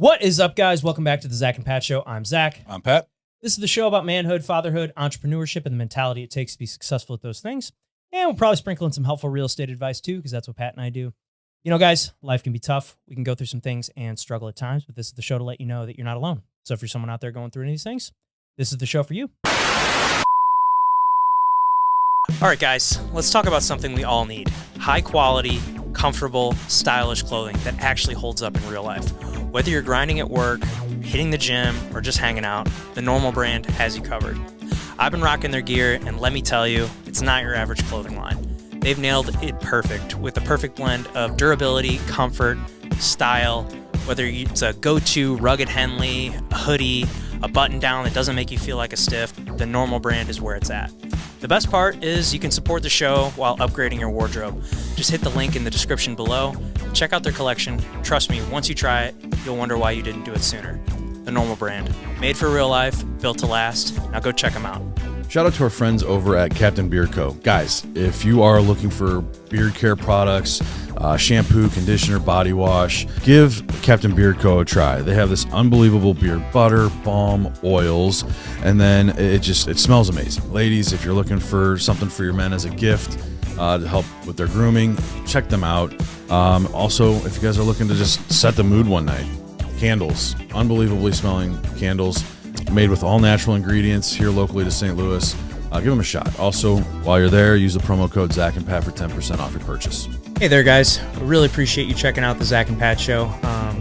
What is up, guys? Welcome back to the Zach and Pat Show. I'm Zach. I'm Pat. This is the show about manhood, fatherhood, entrepreneurship, and the mentality it takes to be successful at those things. And we'll probably sprinkle in some helpful real estate advice too, because that's what Pat and I do. You know, guys, life can be tough. We can go through some things and struggle at times, but this is the show to let you know that you're not alone. So if you're someone out there going through any of these things, this is the show for you. All right, guys, let's talk about something we all need. High quality, comfortable, stylish clothing that actually holds up in real life. Whether you're grinding at work, hitting the gym, or just hanging out, the Normal brand has you covered. I've been rocking their gear, and let me tell you, it's not your average clothing line. They've nailed it perfect with the perfect blend of durability, comfort, style, whether it's a go-to rugged Henley, a hoodie, a button-down that doesn't make you feel like a stiff, the Normal brand is where it's at. The best part is you can support the show while upgrading your wardrobe. Just hit the link in the description below. Check out their collection. Trust me, once you try it, you'll wonder why you didn't do it sooner. The Normal brand. Made for real life, built to last. Now go check them out. Shout out to our friends over at Captain Beard Co. Guys, if you are looking for beard care products, shampoo, conditioner, body wash, give Captain Beard Co. a try. They have this unbelievable beard butter, balm, oils, and then it smells amazing. Ladies, if you're looking for something for your men as a gift to help with their grooming, check them out. Also, if you guys are looking to just set the mood one night, candles, unbelievably smelling candles, made with all natural ingredients here locally to St. Louis. Give them a shot. Also, while you're there, use the promo code Zach and Pat for 10% off your purchase. Hey there, guys. We really appreciate you checking out the Zach and Pat Show.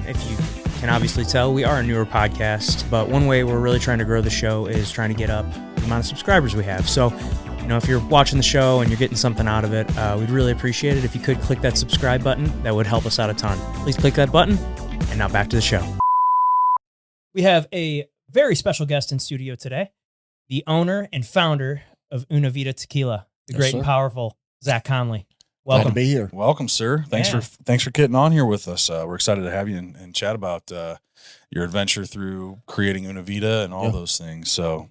If you can obviously tell, we are a newer podcast, but one way we're really trying to grow the show is trying to get up the amount of subscribers we have. So, you know, if you're watching the show and you're getting something out of it, we'd really appreciate it if you could click that subscribe button. That would help us out a ton. Please click that button. And now back to the show. We have a very special guest in studio today, the owner and founder of Una Vida Tequila, the great and powerful Zach Conley. Welcome. Glad to be here. Welcome, sir. Thanks for getting on here with us. We're excited to have you and chat about your adventure through creating Una Vida and all those things. So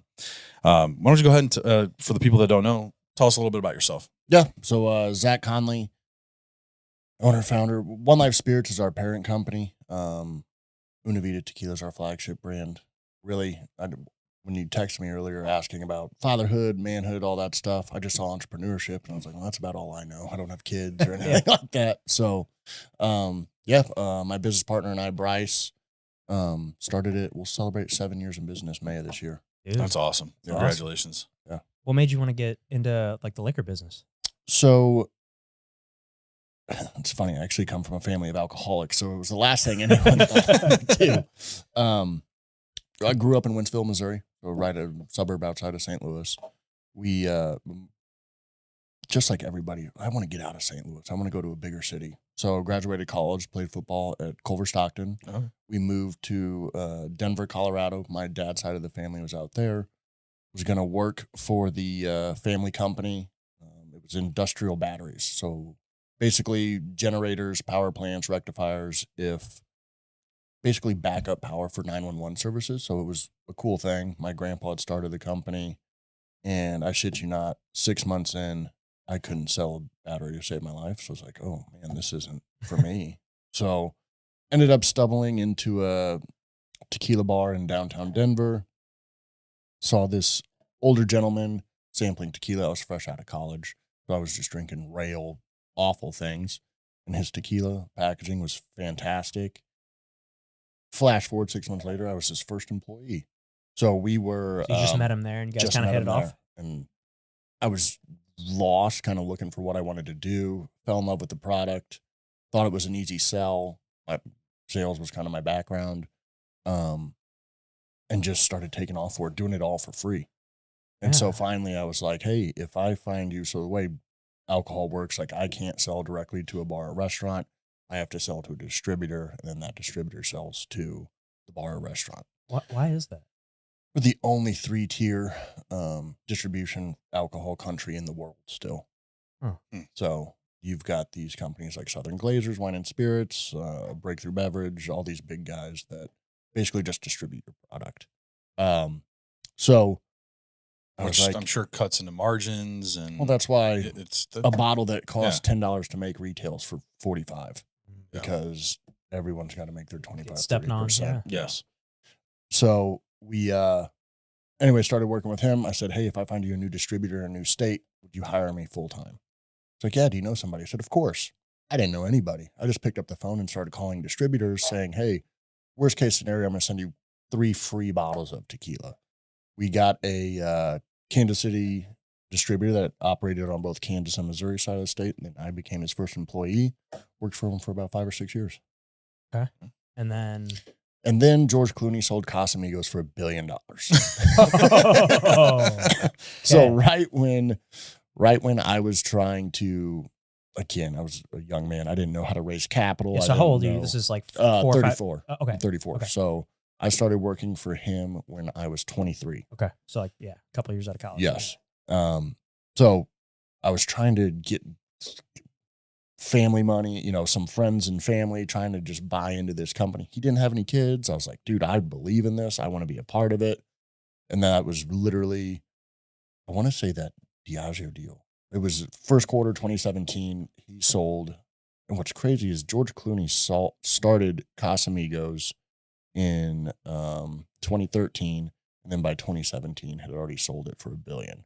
why don't you go ahead and, for the people that don't know, tell us a little bit about yourself. Yeah. So Zach Conley, owner, founder. One Life Spirits is our parent company. Una Vida Tequila is our flagship brand. Really, when you texted me earlier asking about fatherhood, manhood, all that stuff, I just saw entrepreneurship, and I was like, well, that's about all I know. I don't have kids or anything like that. So, my business partner and I, Bryce, started it. We'll celebrate 7 years in business May of this year. Dude. That's awesome. Congratulations. Yeah. What made you want to get into like the liquor business? So it's funny. I actually come from a family of alcoholics, so it was the last thing anyone thought to do. I grew up in Wentzville, Missouri, so right a suburb outside of St. Louis. We, just like everybody, I want to get out of St. Louis. I want to go to a bigger city. So graduated college, played football at Culver Stockton. Oh. We moved to Denver, Colorado. My dad's side of the family was out there. Was going to work for the family company. It was industrial batteries. So basically generators, power plants, rectifiers, basically backup power for 911 services. So it was a cool thing. My grandpa had started the company, and I shit you not, 6 months in, I couldn't sell a battery to save my life. So I was like, oh man, this isn't for me. So ended up stumbling into a tequila bar in downtown Denver. Saw this older gentleman sampling tequila. I was fresh out of college. So I was just drinking rail, awful things. And his tequila packaging was fantastic. Flash forward 6 months later, I was his first employee. So we were... So you just met him there and you guys kind of hit it off? And I was lost, kind of looking for what I wanted to do. Fell in love with the product. Thought it was an easy sell. Sales was kind of my background. And just started taking off for it, doing it all for free. And so finally I was like, hey, if I find you... So the way alcohol works, like I can't sell directly to a bar or restaurant. I have to sell to a distributor, and then that distributor sells to the bar or restaurant. Why is that? We're the only 3-tier distribution alcohol country in the world still. Huh. So you've got these companies like Southern Glazers, Wine and Spirits, Breakthrough Beverage, all these big guys that basically just distribute your product. So Which I'm sure cuts into margins. And well, that's why it's a bottle that costs $10 to make retails for $45 because everyone's got to make their 25, stepping on, 30%. yeah. Yes. So we, anyway, started working with him. I said, hey, if I find you a new distributor in a new state, would you hire me full time? He's like, yeah, do you know somebody? I said, of course. I didn't know anybody. I just picked up the phone and started calling distributors saying, hey, worst case scenario, I'm going to send you 3 free bottles of tequila. We got a Kansas City distributor that operated on both Kansas and Missouri side of the state. And then I became his first employee, worked for him for about 5 or 6 years. Okay. And then George Clooney sold Casamigos for $1 billion. So right when I was trying to, again, I was a young man. I didn't know how to raise capital. Yeah, so how old are you? This is like 34. Okay. I'm 34. Okay. So I started working for him when I was 23. Okay. So like, yeah, a couple of years out of college. Yes. So I was trying to get family money, some friends and family trying to just buy into this company. He didn't have any kids. I was like, dude, I believe in this. I want to be a part of it. And that was literally, I want to say that Diageo deal. It was first quarter 2017. He sold. And what's crazy is George Clooney started Casamigos in 2013. And then by 2017 had already sold it for $1 billion.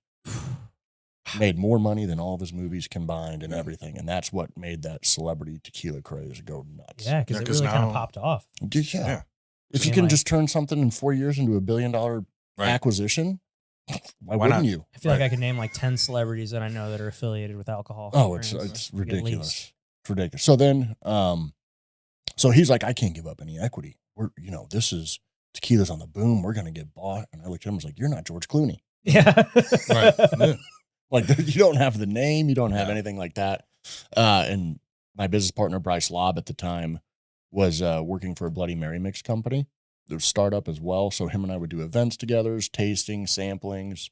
Made more money than all of his movies combined and everything. And that's what made that celebrity tequila craze go nuts. Yeah, because it really kind of popped off. Yeah. If you can just turn something in 4 years into $1 billion acquisition, why wouldn't you? I feel like I could name like 10 celebrities that I know that are affiliated with alcohol. Oh, it's ridiculous. It's ridiculous. So then, so he's like, I can't give up any equity. This is tequila's on the boom. We're going to get bought. And I looked at him and was like, you're not George Clooney. Yeah. Right. Like you don't have the name, you don't have anything like that. And my business partner, Bryce Lobb at the time was working for a Bloody Mary mix company. There was a startup as well. So him and I would do events together, tasting, samplings.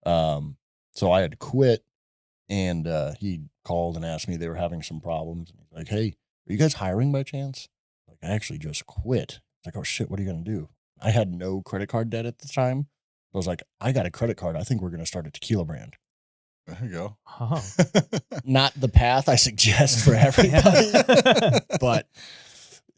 So I had to quit and he called and asked me, they were having some problems. And he's like, hey, are you guys hiring by chance? Like, I actually just quit. It's like, oh shit, what are you going to do? I had no credit card debt at the time. I was like, I got a credit card. I think we're going to start a tequila brand. There you go. Oh. Not the path I suggest for everybody, but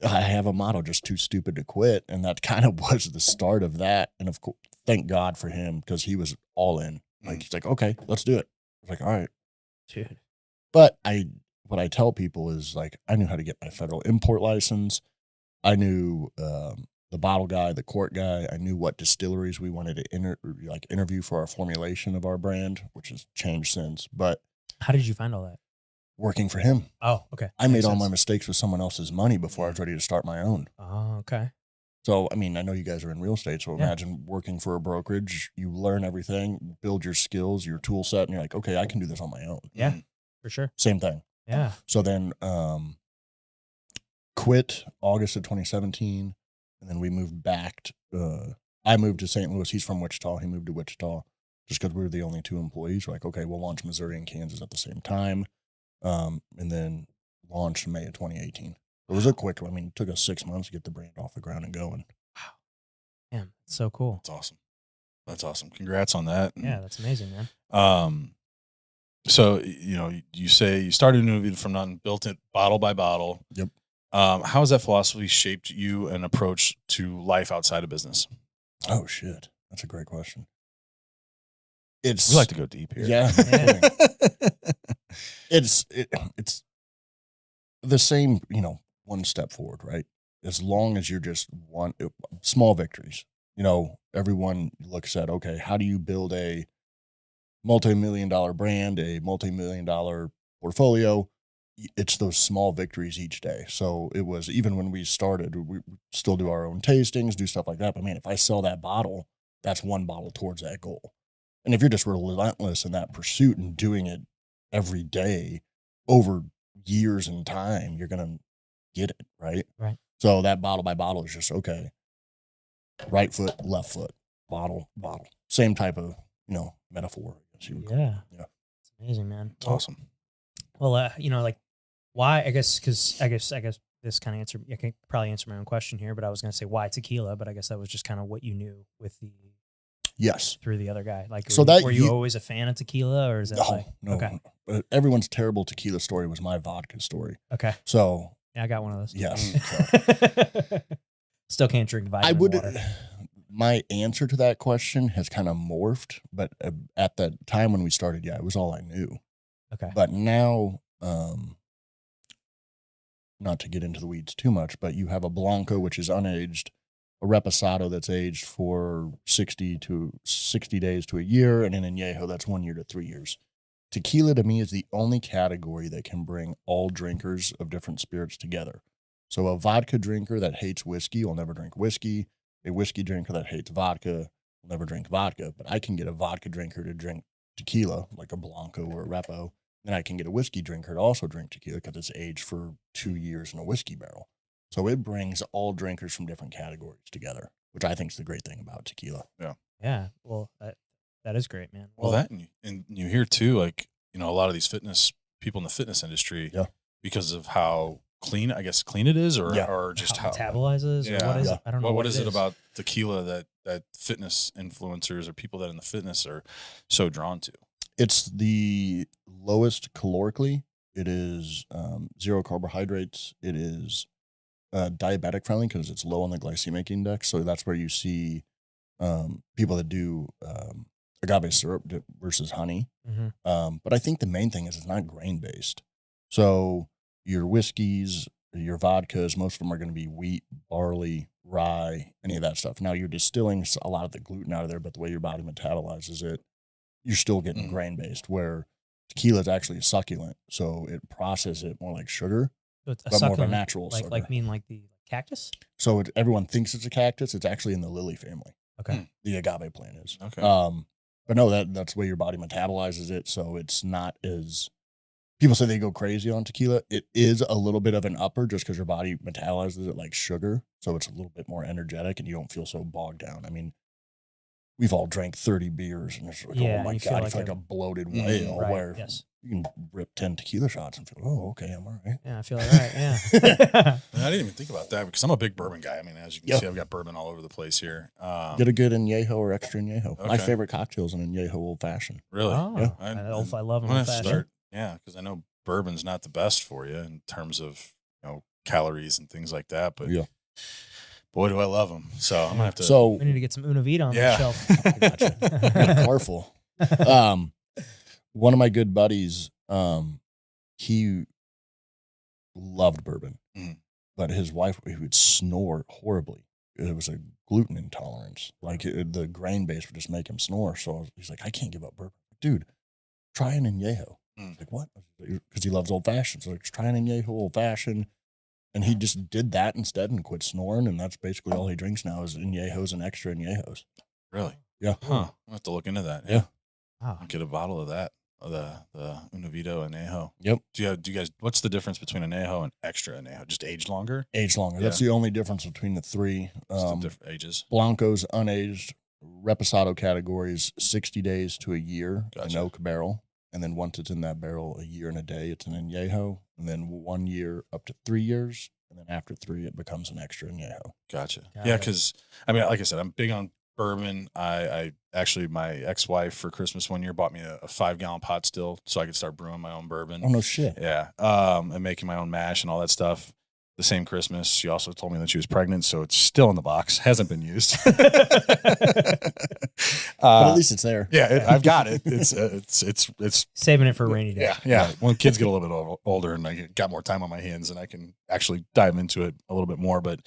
I have a motto, just too stupid to quit. And that kind of was the start of that. And of course, thank God for him because he was all in. Like, he's like, okay, let's do it. I was like, all right. Dude. But what I tell people is like, I knew how to get my federal import license. I knew the bottle guy, the quart guy. I knew what distilleries we wanted to interview for our formulation of our brand, which has changed since. But how did you find all that? Working for him. Oh, okay. I made all my mistakes with someone else's money before I was ready to start my own. Oh, okay. So, I mean, I know you guys are in real estate, so imagine working for a brokerage. You learn everything, build your skills, your tool set, and you're like, okay, I can do this on my own. Yeah, for sure. Same thing. Yeah. So then quit August of 2017. And then we moved back. I moved to St. Louis. He's from Wichita. He moved to Wichita just because we were the only 2 employees. We're like, okay, we'll launch Missouri and Kansas at the same time. And then launched in May of 2018. It was a quick, it took us 6 months to get the brand off the ground and going. Wow. Damn, so cool. That's awesome. That's awesome. Congrats on that. Yeah, that's amazing, man. So, you say you started Una Vida from nothing, built it bottle by bottle. Yep. How has that philosophy shaped you and approach to life outside of business? Oh, shit. That's a great question. We like to go deep here. Yeah. It's the same, one step forward, right? As long as you're just small victories, everyone looks at, okay, how do you build a multi-million-dollar brand, a multi-million-dollar portfolio? It's those small victories each day. So it was, even when we started, we still do our own tastings, do stuff like that. But man, if I sell that bottle, that's one bottle towards that goal. And if you're just relentless in that pursuit and doing it every day over years in time, you're going to get it, right? Right. So that bottle by bottle is just, okay, right foot, left foot, bottle. Same type of, metaphor. Yeah. It's amazing, man. It's awesome. Well, why, I guess this kind of answer, I can probably answer my own question here, but I was going to say why tequila, but I guess that was just kind of what you knew with through the other guy. Like, so were you always a fan of tequila, or is that no? Everyone's terrible tequila story was my vodka story. Okay. So Yeah, I got one of those. Yes. Still can't drink vitamin water. My answer to that question has kind of morphed, but at the time when we started, it was all I knew. Okay. But now, not to get into the weeds too much, but you have a Blanco, which is unaged, a Reposado that's aged for 60 days to a year, and an Añejo that's 1 year to 3 years. Tequila to me is the only category that can bring all drinkers of different spirits together. So a vodka drinker that hates whiskey will never drink whiskey. A whiskey drinker that hates vodka will never drink vodka. But I can get a vodka drinker to drink tequila, like a Blanco or a Repo. And I can get a whiskey drinker to also drink tequila because it's aged for 2 years in a whiskey barrel. So it brings all drinkers from different categories together, which I think is the great thing about tequila. Yeah. Well, that is great, man. Well, that and you hear too, like, a lot of these fitness people in the fitness industry, because of how clean it is, or just how it metabolizes. Or what is it? I don't know. What is it about tequila that fitness influencers or people that in the fitness are so drawn to? It's the lowest calorically. It is 0 carbohydrates. It is diabetic friendly because it's low on the glycemic index. So that's where you see people that do agave syrup versus honey. Mm-hmm. But I think the main thing is it's not grain based. So your whiskeys, your vodkas, most of them are going to be wheat, barley, rye, any of that stuff. Now you're distilling a lot of the gluten out of there, but the way your body metabolizes it, you're still getting grain based, where tequila is actually a succulent. So it processes it more like sugar, So it's a but more of a succulent, natural sugar. like the cactus. So everyone thinks it's a cactus. It's actually in the lily family. Okay. The agave plant is. Okay. But no, that's the way your body metabolizes it. So it's not as, people say they go crazy on tequila. It is a little bit of an upper just because your body metabolizes it like sugar. So it's a little bit more energetic and you don't feel so bogged down. I mean, we've all drank 30 beers and it's like, oh my God, you feel like a bloated whale where you can rip 10 tequila shots and feel, oh, okay, I'm all right. Yeah, I feel all right. Yeah. I didn't even think about that because I'm a big bourbon guy. I mean, as you can see, I've got bourbon all over the place here. Get a good añejo or extra añejo. Okay. My favorite cocktail is an añejo old fashioned. Really? Oh, Yeah. I love them old fashioned. Yeah, because I know bourbon's not the best for you in terms of calories and things like that. But boy, do I love them. So I'm gonna have to. So we need to get some Una Vida on the shelf. Gotcha. Got a car full. One of my good buddies, he loved bourbon, but his wife, he would snore horribly. It was a gluten intolerance. Like the grain base would just make him snore. So he's like, I can't give up bourbon. Dude, try an añejo. Like, what? Because he loves old fashioned. So like, try an añejo old fashioned. And he just did that instead and quit snoring. And that's basically all he drinks now is añejos and extra añejos. Really? Yeah. Huh. I'll have to look into that. Yeah. Wow. I'll get a bottle of that. The Una Vida Añejo. Yep. Do you guys? What's the difference between Añejo and extra Añejo? Just age longer? Age longer. That's the only difference between the three. The different ages. Blancos unaged, Reposado categories 60 days to a year in oak barrel, and then once it's in that barrel a year and a day, it's an Añejo, and then 1 year up to 3 years, and then after 3 it becomes an extra Añejo. Gotcha. Yeah, because I mean, like I said, I'm big on bourbon. I actually, my ex-wife for Christmas one year bought me a 5-gallon pot still so I could start brewing my own bourbon. Oh, no shit. Yeah. And making my own mash and all that stuff. The same Christmas, she also told me that she was pregnant, so it's still in the box, hasn't been used. But at least it's there. Yeah, I've got it. It's saving it for a rainy day. Yeah. When kids get a little bit older and I got more time on my hands and I can actually dive into it a little bit more, but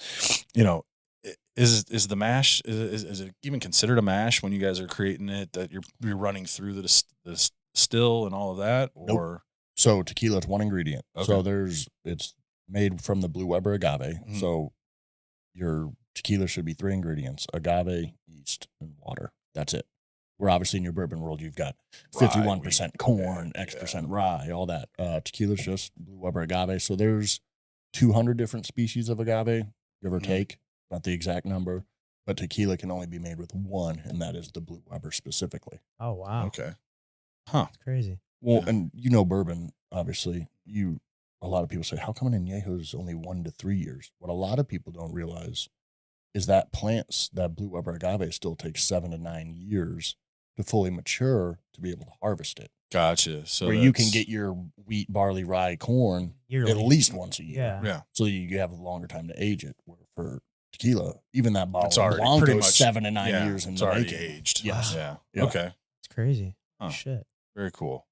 is the mash is it even considered a mash when you guys are creating it, that you're running through the still and all of that? Or nope. So tequila is one ingredient. Okay. So it's made from the Blue Weber agave. So your tequila should be 3 ingredients: agave, yeast, and water. That's it. Where obviously in your bourbon world you've got 51% corn, X% rye, all that. Tequila's just Blue Weber agave. So there's 200 different species of agave, give or take. Not the exact number, but tequila can only be made with one, and that is the Blue Weber specifically. Oh, wow. Okay. Huh. That's crazy. Well, and bourbon, obviously, a lot of people say, how come an añejo is only 1 to 3 years? What a lot of people don't realize is that that Blue Weber agave still takes 7 to 9 years to fully mature to be able to harvest it. Gotcha. So where you can get your wheat, barley, rye, corn Yearly. at least once a year. Yeah. Yeah. So you have a longer time to age it. Where for tequila, even that bottle It's of already Blanco pretty is much 7 to 9 years in It's the already making. aged. Yes. Yeah. Yeah. Okay. It's crazy. Huh. Shit. Very cool.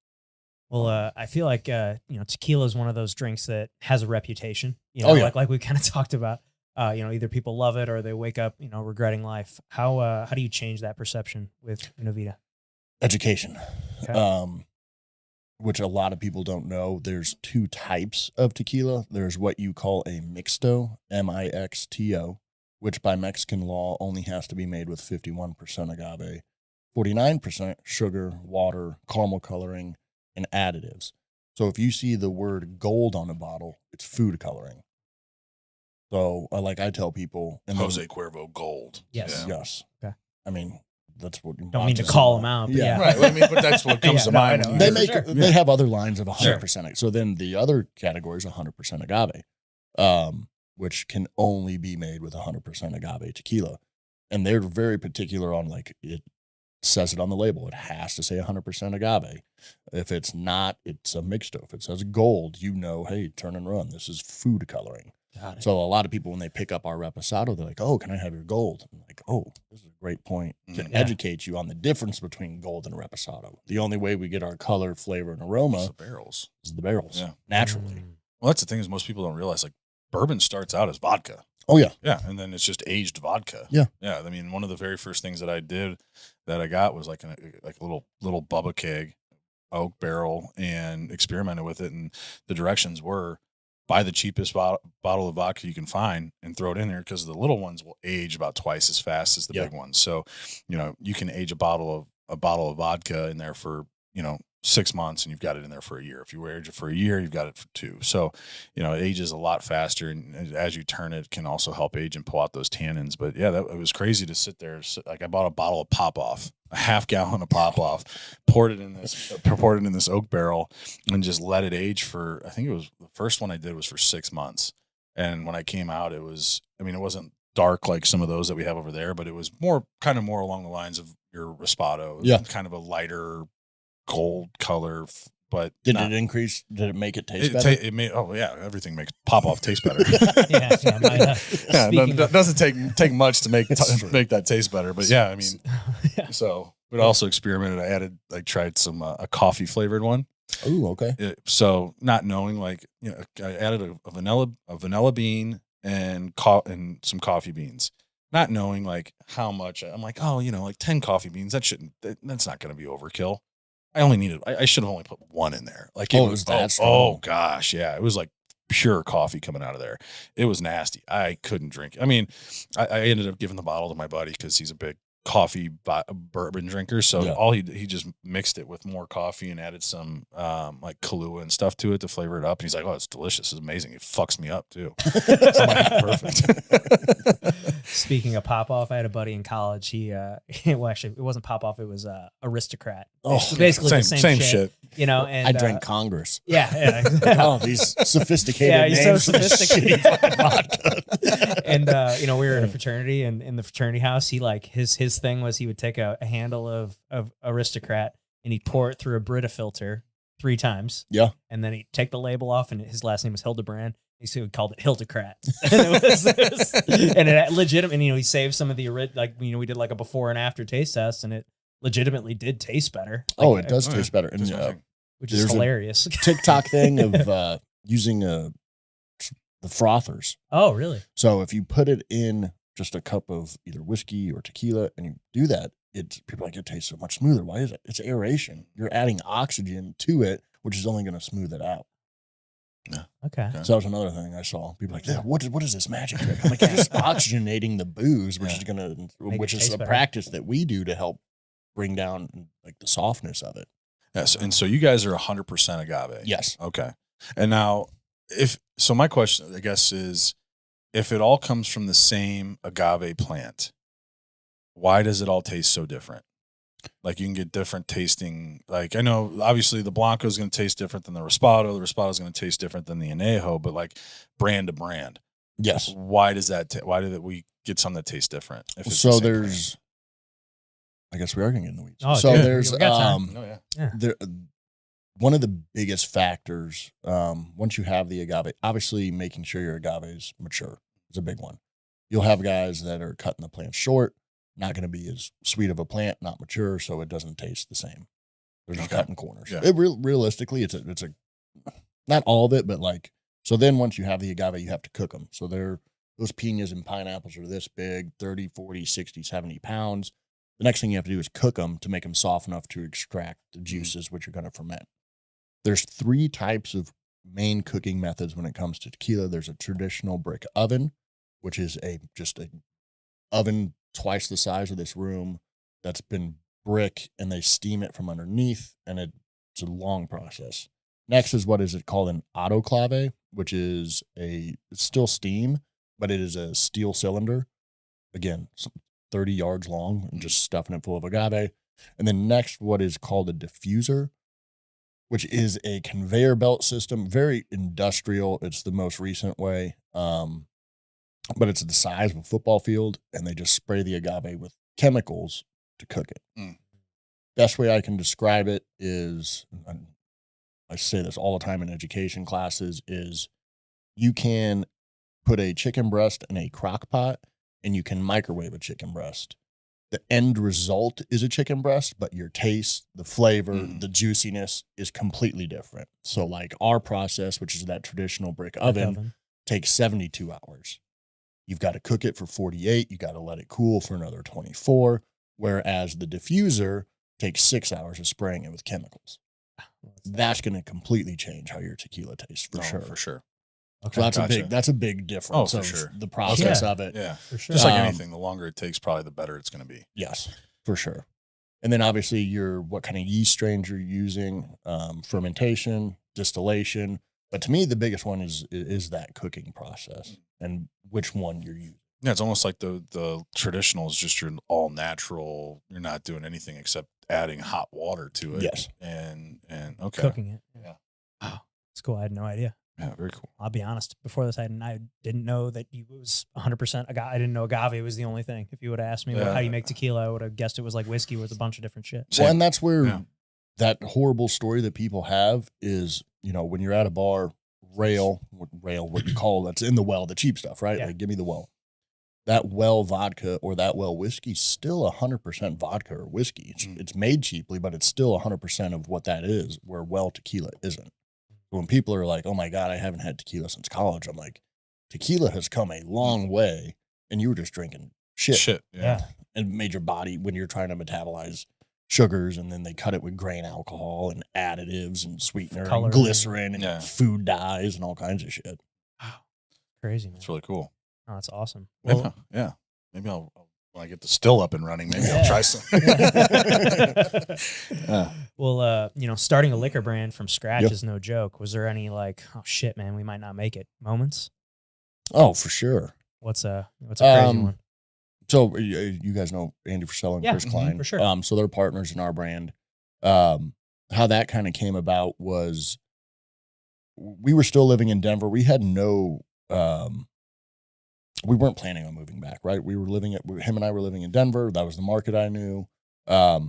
Well, I feel like tequila is one of those drinks that has a reputation. You know, like we kind of talked about. Either people love it or they wake up, regretting life. How do you change that perception with Una Vida? Education. Okay. Which a lot of people don't know. There's 2 types of tequila. There's what you call a mixto, M-I-X-T-O, which by Mexican law only has to be made with 51% agave, 49% sugar, water, caramel coloring, and additives. So if you see the word gold on a bottle, it's food coloring. So like I tell people, Jose Cuervo Gold. Yes. Yeah. Yes. Okay. I mean, that's what. Don't mean to call them out, but yeah. Right. Well, I mean, but that's what comes to mind. I know. They For make sure. they have other lines of 100%. So then the other category is 100% agave, which can only be made with 100% agave tequila, and they're very particular on like it says it on the label. It has to say 100% agave. If it's not, it's a mixto. If it says gold, hey, turn and run. This is food coloring. So a lot of people, when they pick up our reposado, they're like, "Oh, can I have your gold?" I'm like, "Oh, this is a great point to educate you on the difference between gold and reposado. The only way we get our color, flavor, and aroma the barrels is the barrels, Yeah. naturally." Well, that's the thing is most people don't realize like bourbon starts out as vodka. Oh yeah, Yeah, and then it's just aged vodka. Yeah. I mean, one of the very first things that I did that I got was like a little Bubba keg, oak barrel, and experimented with it. And the directions were buy the cheapest bottle of vodka you can find and throw it in there because the little ones will age about twice as fast as the big ones. So, you can age a bottle of vodka in there for 6 months and you've got it in there for a year. If you age it for a year, you've got it for 2. So, it ages a lot faster. And as you turn it can also help age and pull out those tannins. But yeah, it was crazy to sit there. Like I bought a bottle of Pop-Off, a half gallon of Pop-Off, poured it in this oak barrel and just let it age for, I think it was the first one I did was for 6 months. And when I came out, it wasn't dark like some of those that we have over there, but it was more along the lines of your Raspado. Yeah. Kind of a lighter gold color, but did it make it taste better? It made everything makes Pop-Off taste better. It doesn't take much to make that taste better, but yeah, I mean, so we also experimented. I tried some a coffee flavored one. Oh, okay. So not knowing, I added a vanilla bean and some coffee beans. Not knowing how much. I'm like, 10 coffee beans. That's not going to be overkill. I should have only put 1 in there. Oh gosh. Yeah. It was like pure coffee coming out of there. It was nasty. I couldn't drink it. I mean, I ended up giving the bottle to my buddy because he's a big coffee bourbon drinker. So he just mixed it with more coffee and added some Kahlua and stuff to it to flavor it up. And he's like, "Oh, it's delicious. It's amazing. It fucks me up too." So I'm like, perfect. Speaking of Pop-Off, I had a buddy in college. He actually, it wasn't Pop-Off. It was Aristocrat. Oh, basically the same shit. And I drank Congress. Yeah. Oh, these sophisticated names. Yeah, he's so sophisticated. And we were in a fraternity, and in the fraternity house, he his thing was he would take a handle of Aristocrat and he'd pour it through a Brita filter 3 times. Yeah. And then he'd take the label off, and his last name was Hildebrand. He called it Hildecrat. And it legitimate. And he saved some of the we did a before and after taste test, and it legitimately did taste better. It does taste better. And which is hilarious. TikTok thing of using the frothers. Oh, really? So if you put it in just a cup of either whiskey or tequila and you do that, people it tastes so much smoother. Why is it? It's aeration. You're adding oxygen to it, which is only going to smooth it out. Yeah. Okay. So that was another thing I saw. People what is this magic trick? I'm like, you're just oxygenating the booze, which is a practice that we do to help bring down the softness of it. Yes. And so you guys are 100% agave. Yes. Okay. And now my question, I guess, is if it all comes from the same agave plant, why does it all taste so different? You can get different tasting. I know obviously the Blanco is going to taste different than the Raspado. The Raspado is going to taste different than the Añejo, but brand to brand. Yes. Why does that? Why did we get some that taste different? If it's so there's, brand? I guess we are going to get in the weeds. Oh, so dude, there's one of the biggest factors, once you have the agave, obviously making sure your agave is mature is a big one. You'll have guys that are cutting the plant short, not going to be as sweet of a plant, not mature, so it doesn't taste the same. They're just cutting corners. Yeah. Realistically, it's a not all of it, but like, so then once you have the agave, you have to cook them. So those piñas and pineapples are this big, 30, 40, 60, 70 pounds. The next thing you have to do is cook them to make them soft enough to extract the juices, which are going to ferment. There's 3 types of main cooking methods when it comes to tequila. There's a traditional brick oven, which is just a oven twice the size of this room that's been brick, and they steam it from underneath, and it's a long process. Next is what is it called an autoclave, which is it's still steam, but it is a steel cylinder. Again, 30 yards long and just stuffing it full of agave. And then next, what is called a diffuser, which is a conveyor belt system, very industrial. It's the most recent way. But it's the size of a football field, and they just spray the agave with chemicals to cook it. Best way I can describe it is, I say this all the time in education classes, is you can put a chicken breast in a crock pot and you can microwave a chicken breast. The end result is a chicken breast, but your taste, the flavor, the juiciness is completely different. So like our process, which is that traditional brick oven, takes 72 hours. You've got to cook it for 48. You got to let it cool for another 24. Whereas the diffuser takes 6 hours of spraying it with chemicals. That's going to completely change how your tequila tastes for sure. For sure. Okay. So that's a big difference of the process of it. Yeah, for sure. Just like anything, the longer it takes, probably the better it's going to be. Yes, for sure. And then obviously what kind of yeast strains you're using, fermentation, distillation. But to me, the biggest one is that cooking process and which one you're using. Yeah, it's almost like the traditional is just your all natural. You're not doing anything except adding hot water to it. Yes. And okay. Cooking it. Yeah. Wow. It's cool. I had no idea. Yeah, very cool. I'll be honest. Before this, I didn't know that it was 100% agave. I didn't know agave was the only thing. If you would have asked me how you make tequila, I would have guessed it was like whiskey with a bunch of different shit. Well, and that's where that horrible story that people have is, when you're at a bar, what you call that's in the well, the cheap stuff, right? Yeah. Like, give me the well. That well vodka or that well whiskey is still 100% vodka or whiskey. It's made cheaply, but it's still 100% of what that is, where well tequila isn't. When people are like, oh my God, I haven't had tequila since college, I'm like, tequila has come a long way, and you were just drinking shit. Yeah. And made your body, when you're trying to metabolize sugars, and then they cut it with grain alcohol and additives and sweetener and glycerin and food dyes and all kinds of shit. Wow. Crazy, man. It's really cool. Oh, that's awesome. Well, yeah. Maybe I'll when I get the still up and running, maybe I'll try some. Well, starting a liquor brand from scratch is no joke. Was there any like, oh shit, man, we might not make it moments? Oh, for sure. What's a crazy one? So you guys know Andy Frisella and Chris Klein. For sure. So they're partners in our brand. How that kind of came about was we were still living in Denver. We had we weren't planning on moving back, right? Him and I were living in Denver. That was the market I knew. Let's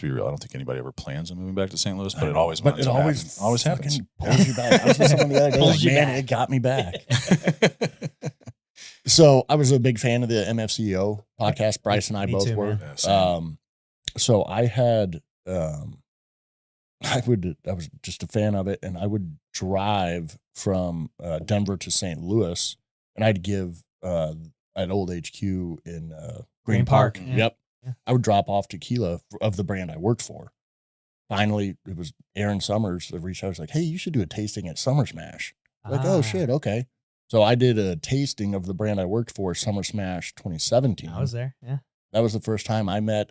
be real. I don't think anybody ever plans on moving back to St. Louis, but it always happens. Always happens. Pulls you back. I was with someone the other day, like, man, it got me back. So I was a big fan of the MFCEO podcast. Bryce and I both were. So I had, I was just a fan of it, and I would drive from Denver to St. Louis, and I'd give at Old HQ in Green Park. Yeah. Yep. Yeah. I would drop off tequila of the brand I worked for. Finally, it was Aaron Summers that reached out. I was like, hey, you should do a tasting at Summer Smash. Like, oh shit, okay. So I did a tasting of the brand I worked for, Summer Smash 2017. I was there, yeah. That was the first time I met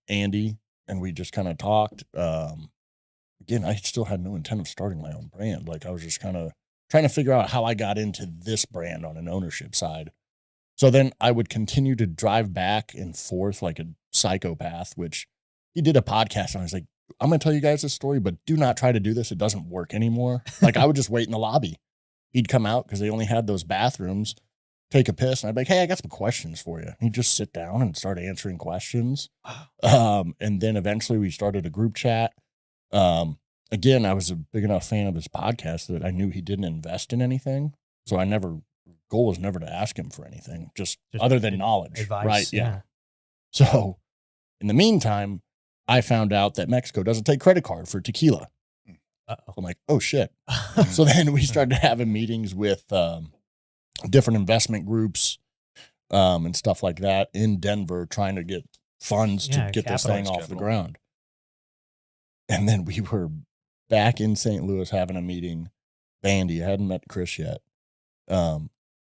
Andy, and we just kind of talked. Again, I still had no intent of starting my own brand. Like, I was just kind of trying to figure out how I got into this brand on an ownership side. So then I would continue to drive back and forth like a psychopath, which he did a podcast and I was like, I'm going to tell you guys this story, but do not try to do this. It doesn't work anymore. Like, I would just wait in the lobby. He'd come out because they only had those bathrooms, take a piss, and I'd be like, hey, I got some questions for you. And he'd just sit down and start answering questions. And then eventually we started a group chat. Again, I was a big enough fan of his podcast that I knew he didn't invest in anything. So goal was never to ask him for anything, just other than knowledge. Advice, right. yeah. So in the meantime, I found out that Mexico doesn't take credit card for tequila. Uh-oh. I'm like, oh shit. So then we started having meetings with different investment groups and stuff like that in Denver, trying to get funds to get this thing off the ground. And then we were back in St. Louis having a meeting. Bandy, I hadn't met Chris yet.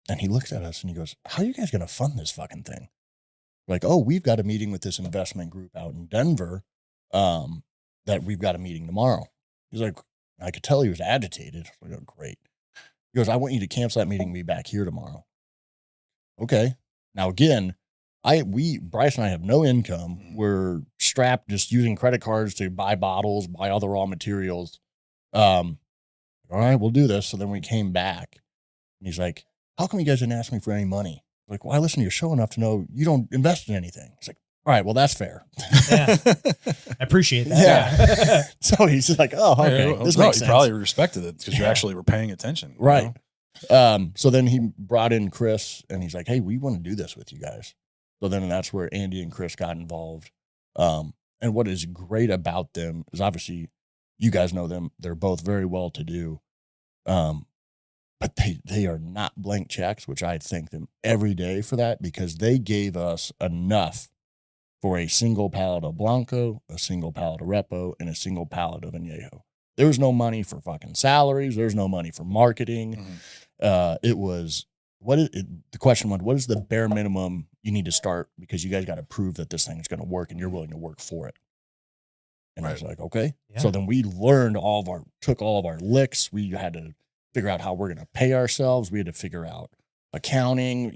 And he looks at us and he goes, how are you guys going to fund this fucking thing? We're like, oh, we've got a meeting with this investment group out in Denver that we've got a meeting tomorrow. He's like, I could tell he was agitated. I was like, oh, great. He goes, I want you to cancel that meeting and be back here tomorrow. Okay. Now, again, Bryce and I have no income. We're strapped just using credit cards to buy bottles, buy other raw materials. All right, we'll do this. So then we came back and he's like, how come you guys didn't ask me for any money? I'm like, well, I listen to your show enough to know you don't invest in anything. He's like, all right, well, that's fair. Yeah. I appreciate that. Yeah. So he's like, oh, okay. This makes sense. You probably respected it because you actually were paying attention. Right. So then he brought in Chris and he's like, hey, we want to do this with you guys. So then that's where Andy and Chris got involved. And what is great about them is obviously you guys know them. They're both very well to do. But they are not blank checks, which I thank them every day for that, because they gave us enough for a single pallet of Blanco, a single pallet of Repo, and a single pallet of Añejo. There was no money for fucking salaries. There's no money for marketing. It was, the question was, what is the bare minimum you need to start? Because you guys got to prove that this thing is going to work and you're willing to work for it. And I was like, okay. Yeah. So then we learned took all of our licks. We had to figure out how we're going to pay ourselves. We had to figure out accounting,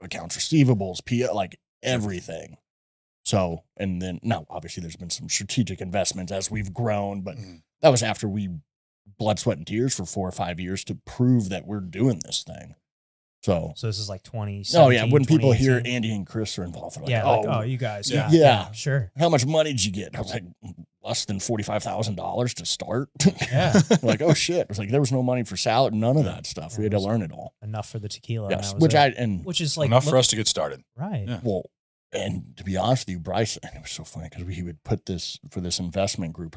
accounts receivables, like everything. So, and then now obviously there's been some strategic investments as we've grown, but that was after we blood, sweat, and tears for 4 or 5 years to prove that we're doing this thing. So this is like 20. Oh yeah, when people hear Andy and Chris are involved, they're like, oh, you guys, yeah, sure. How much money did you get? I was like, less than $45,000 to start. Yeah, like, oh shit. It was like there was no money for salad, none of that stuff. We had to learn it all. Enough for the tequila. Yes, which is like enough for us to get started. Right. Yeah. Well, and to be honest with you, Bryce, and it was so funny because he would put this for this investment group.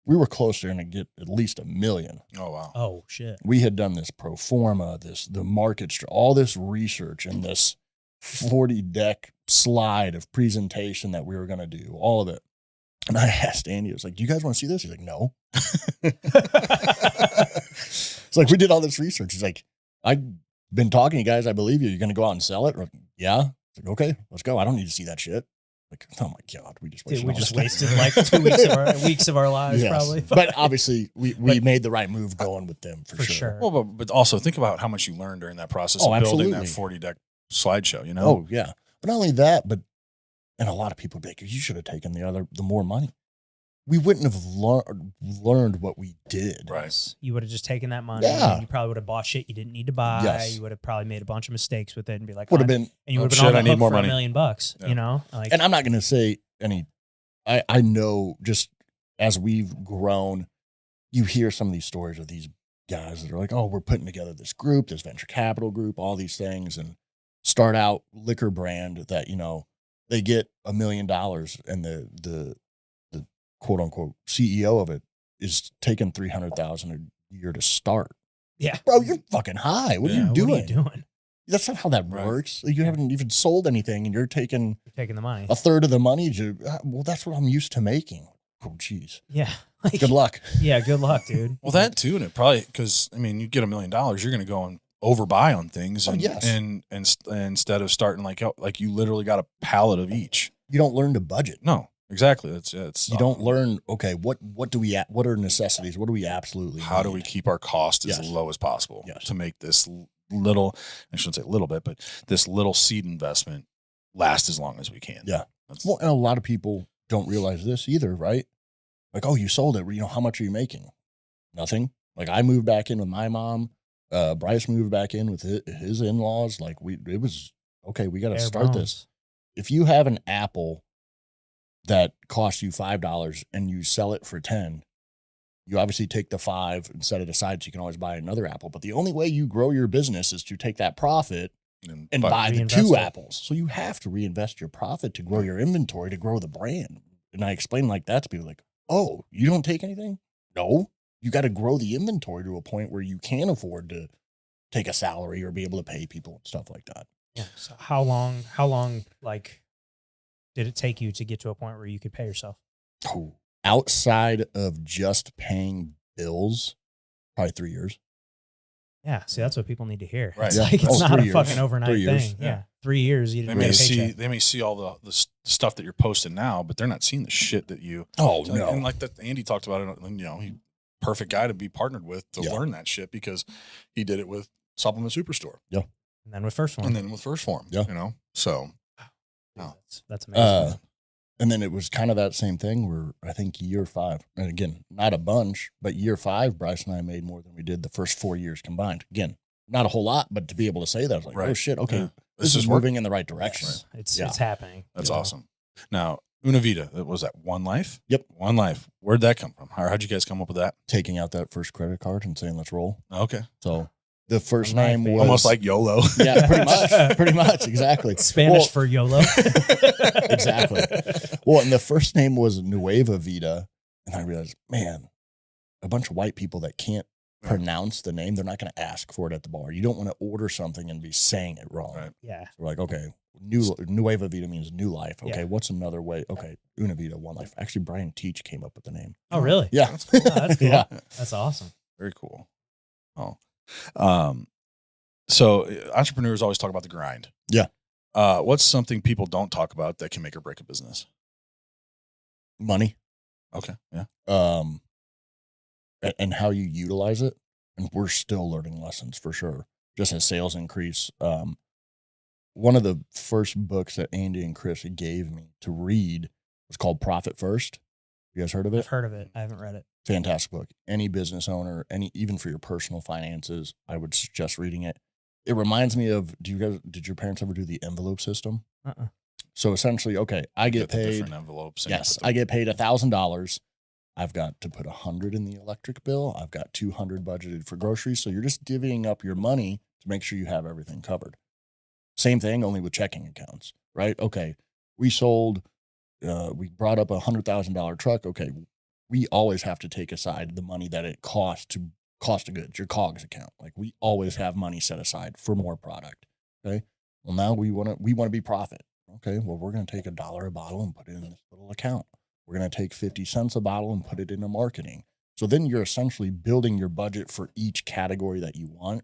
We were close there to get at least $1 million. Oh wow. Oh shit. We had done this pro forma, the market, all this research, and this 40-deck slide of presentation that we were going to do, all of it. And I asked Andy, I was like, do you guys want to see this? He's like, no. It's like, we did all this research. He's like, I've been talking to you guys. I believe you. You're going to go out and sell it? Like, yeah. It's like, okay, let's go. I don't need to see that shit. Like, oh my God, we just wasted like 2 weeks of our lives, yes. Probably. But obviously, we made the right move going with them for sure. Well, but also think about how much you learned during that process of building that 40-deck slideshow, Oh, yeah. But not only that, and a lot of people be like, you should have taken the more money. We wouldn't have learned what we did. Right. You would have just taken that money. Yeah. And you probably would have bought shit you didn't need to buy. Yes. You would have probably made a bunch of mistakes with it and be like, would have been, and you would have been on the hook for $1 million, yeah. Like, and I'm not going to say I know just as we've grown, you hear some of these stories of these guys that are like, oh, we're putting together this group, this venture capital group, all these things, and start out liquor brand that, they get $1 million and the quote unquote CEO of it is taking $300,000 a year to start. Yeah. Bro, you're fucking high. What are you doing? What are you doing? That's not how that works. Like, you haven't even sold anything and you're taking the money. A third of the money. Well, that's what I'm used to making. Oh, geez. Yeah. Good luck. Yeah, good luck, dude. Well, that too, and it probably, because, you get $1 million, you're going to go and overbuy on things. And, yes. and instead of starting like you literally got a pallet of each. You don't learn to budget. No. Exactly. It's you don't learn. Okay, what are necessities? What do we absolutely? How do we keep our cost as low as possible to make this little? I shouldn't say little bit, but this little seed investment last as long as we can. Yeah. Well, and a lot of people don't realize this either, right? Like, oh, you sold it. How much are you making? Nothing. Like, I moved back in with my mom. Bryce moved back in with his in-laws. Like, it was okay. We got to start this. If you have an apple that costs you $5 and you sell it for 10, you obviously take the 5 and set it aside so you can always buy another apple. But the only way you grow your business is to take that profit and buy the 2 apples. So you have to reinvest your profit to grow your inventory, to grow the brand. And I explain like that to people, like, oh, you don't take anything? No, you got to grow the inventory to a point where you can afford to take a salary or be able to pay people and stuff like that. Yeah. So how long, like, did it take you to get to a point where you could pay yourself? Oh, outside of just paying bills, probably 3 years. Yeah. See, that's what people need to hear. Right. It's Yeah. like, it's Oh, not 3 a years. fucking overnight 3 years. thing. Yeah. 3 years. You They didn't may get a see paycheck. all the stuff that you're posting now, but they're not seeing the shit that you. Oh, So, no. And like that, Andy talked about it. And, he perfect guy to be partnered with to Yeah. learn that shit, because he did it with Supplement Superstore And then with First One. and then with First Form. Yeah. So Dude, that's amazing. And then it was kind of that same thing where I think year 5, and again, not a bunch, but year 5, Bryce and I made more than we did the first 4 years combined. Again, not a whole lot, but to be able to say that, I was like, oh Right. shit, okay, Yeah. this is moving in the right direction. It's Yeah. it's happening. that's you know? awesome. Now, Una Vida, that was that One Life? Yep. One Life. Where'd that come from? How'd you guys come up with that? Taking out that first credit card and saying, let's roll. Okay. So the first One life, name baby. was Almost like YOLO. yeah, pretty much, exactly. Spanish Well, for YOLO. Exactly. Well, and the first name was Nueva Vida. And I realized, man, a bunch of white people that can't pronounce the name, they're not going to ask for it at the bar. You don't want to order something and be saying it wrong. Right. Yeah. So we're like, okay, Nueva Vida means new life. Okay, Yeah. what's another way? Okay, Una Vida, one life. Actually, Brian Teach came up with the name. Oh, really? Yeah. That's cool. Oh, that's cool. Yeah. That's awesome. Very cool. Oh. So entrepreneurs always talk about the grind. Yeah. What's something people don't talk about that can make or break a business? Money. Okay. Yeah. And how you utilize it. And we're still learning lessons for sure. Just as sales increase. One of the first books that Andy and Chris gave me to read was called Profit First. You guys heard of I've it? heard of it. I haven't read it. Fantastic book. Any business owner, even for your personal finances, I would suggest reading it. It reminds me of, did your parents ever do the envelope system? Uh-uh. So essentially, okay, I get Get the paid. different envelopes. and Yes, put the- I get paid $1,000. I've got to put 100 in the electric bill. I've got 200 budgeted for groceries. So you're just divvying up your money to make sure you have everything covered. Same thing, only with checking accounts, right? Okay, we brought up $100,000 truck. Okay, we always have to take aside the money that it costs to cost of goods, your COGS account. Like we always have money set aside for more product. Okay, well now we want to be profit. Okay, well we're going to take $1 a bottle and put it in this little account. We're going to take 50 cents a bottle and put it into marketing. So then you're essentially building your budget for each category that you want.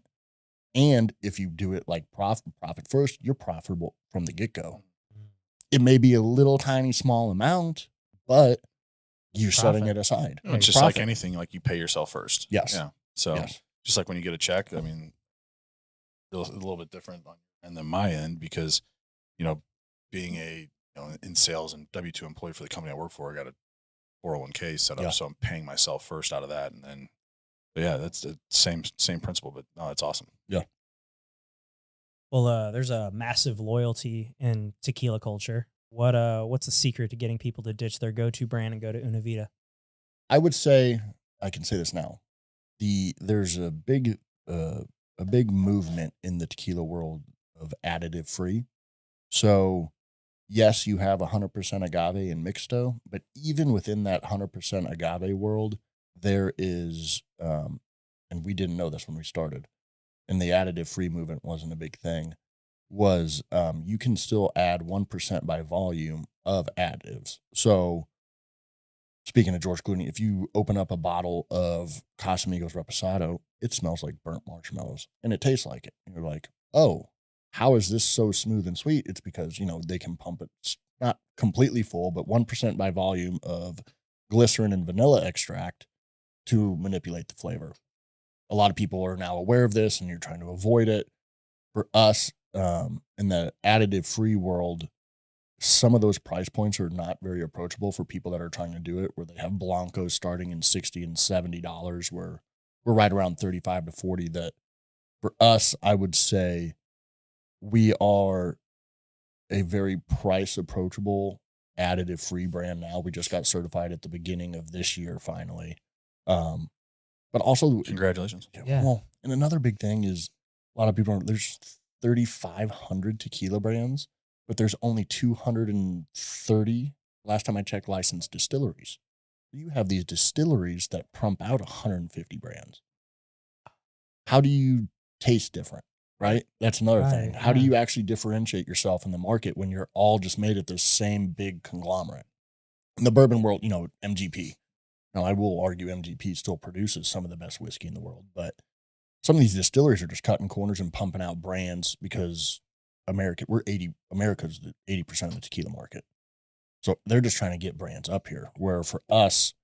And if you do it like profit first, you're profitable from the get-go. It may be a little tiny small amount, but you're setting Profit. it aside. It's just like anything, like you pay yourself first. Yes. Yeah. So Yes. just like when you get a check, I mean, a little bit different on your end than my end, because, being in sales and W-2 employee for the company I work for, I got a 401k set up. Yeah. So I'm paying myself first out of that. And then, but yeah, that's the same principle, but no, it's awesome. Well, there's a massive loyalty in tequila culture. What's the secret to getting people to ditch their go-to brand and go to Una Vida? I would say, I can say this now. There's a big movement in the tequila world of additive free. So yes, you have 100% agave and mixto, but even within that 100% agave world, there is, and we didn't know this when we started, and the additive free movement wasn't a big thing, was you can still add 1% by volume of additives. So speaking of George Clooney, if you open up a bottle of Casamigos Reposado, it smells like burnt marshmallows and it tastes like it. And you're like, oh, how is this so smooth and sweet? It's because, they can pump it, not completely full, but 1% by volume of glycerin and vanilla extract to manipulate the flavor. A lot of people are now aware of this and you're trying to avoid it. For us, in the additive free world, some of those price points are not very approachable for people that are trying to do it, where they have Blancos starting in $60 and $70, where we're right around 35 to 40. That for us, I would say we are a very price approachable additive free brand now. We just got certified at the beginning of this year, finally. But also, Congratulations. Yeah. Well, and another big thing is a lot of people there's 3,500 tequila brands, but there's only 230, last time I checked, licensed distilleries. You have these distilleries that pump out 150 brands. How do you taste different, right? That's another thing. How do you actually differentiate yourself in the market when you're all just made at the same big conglomerate? In the bourbon world, MGP. Now, I will argue MGP still produces some of the best whiskey in the world, but some of these distilleries are just cutting corners and pumping out brands because America's the 80% of the tequila market. So they're just trying to get brands up here, where for us,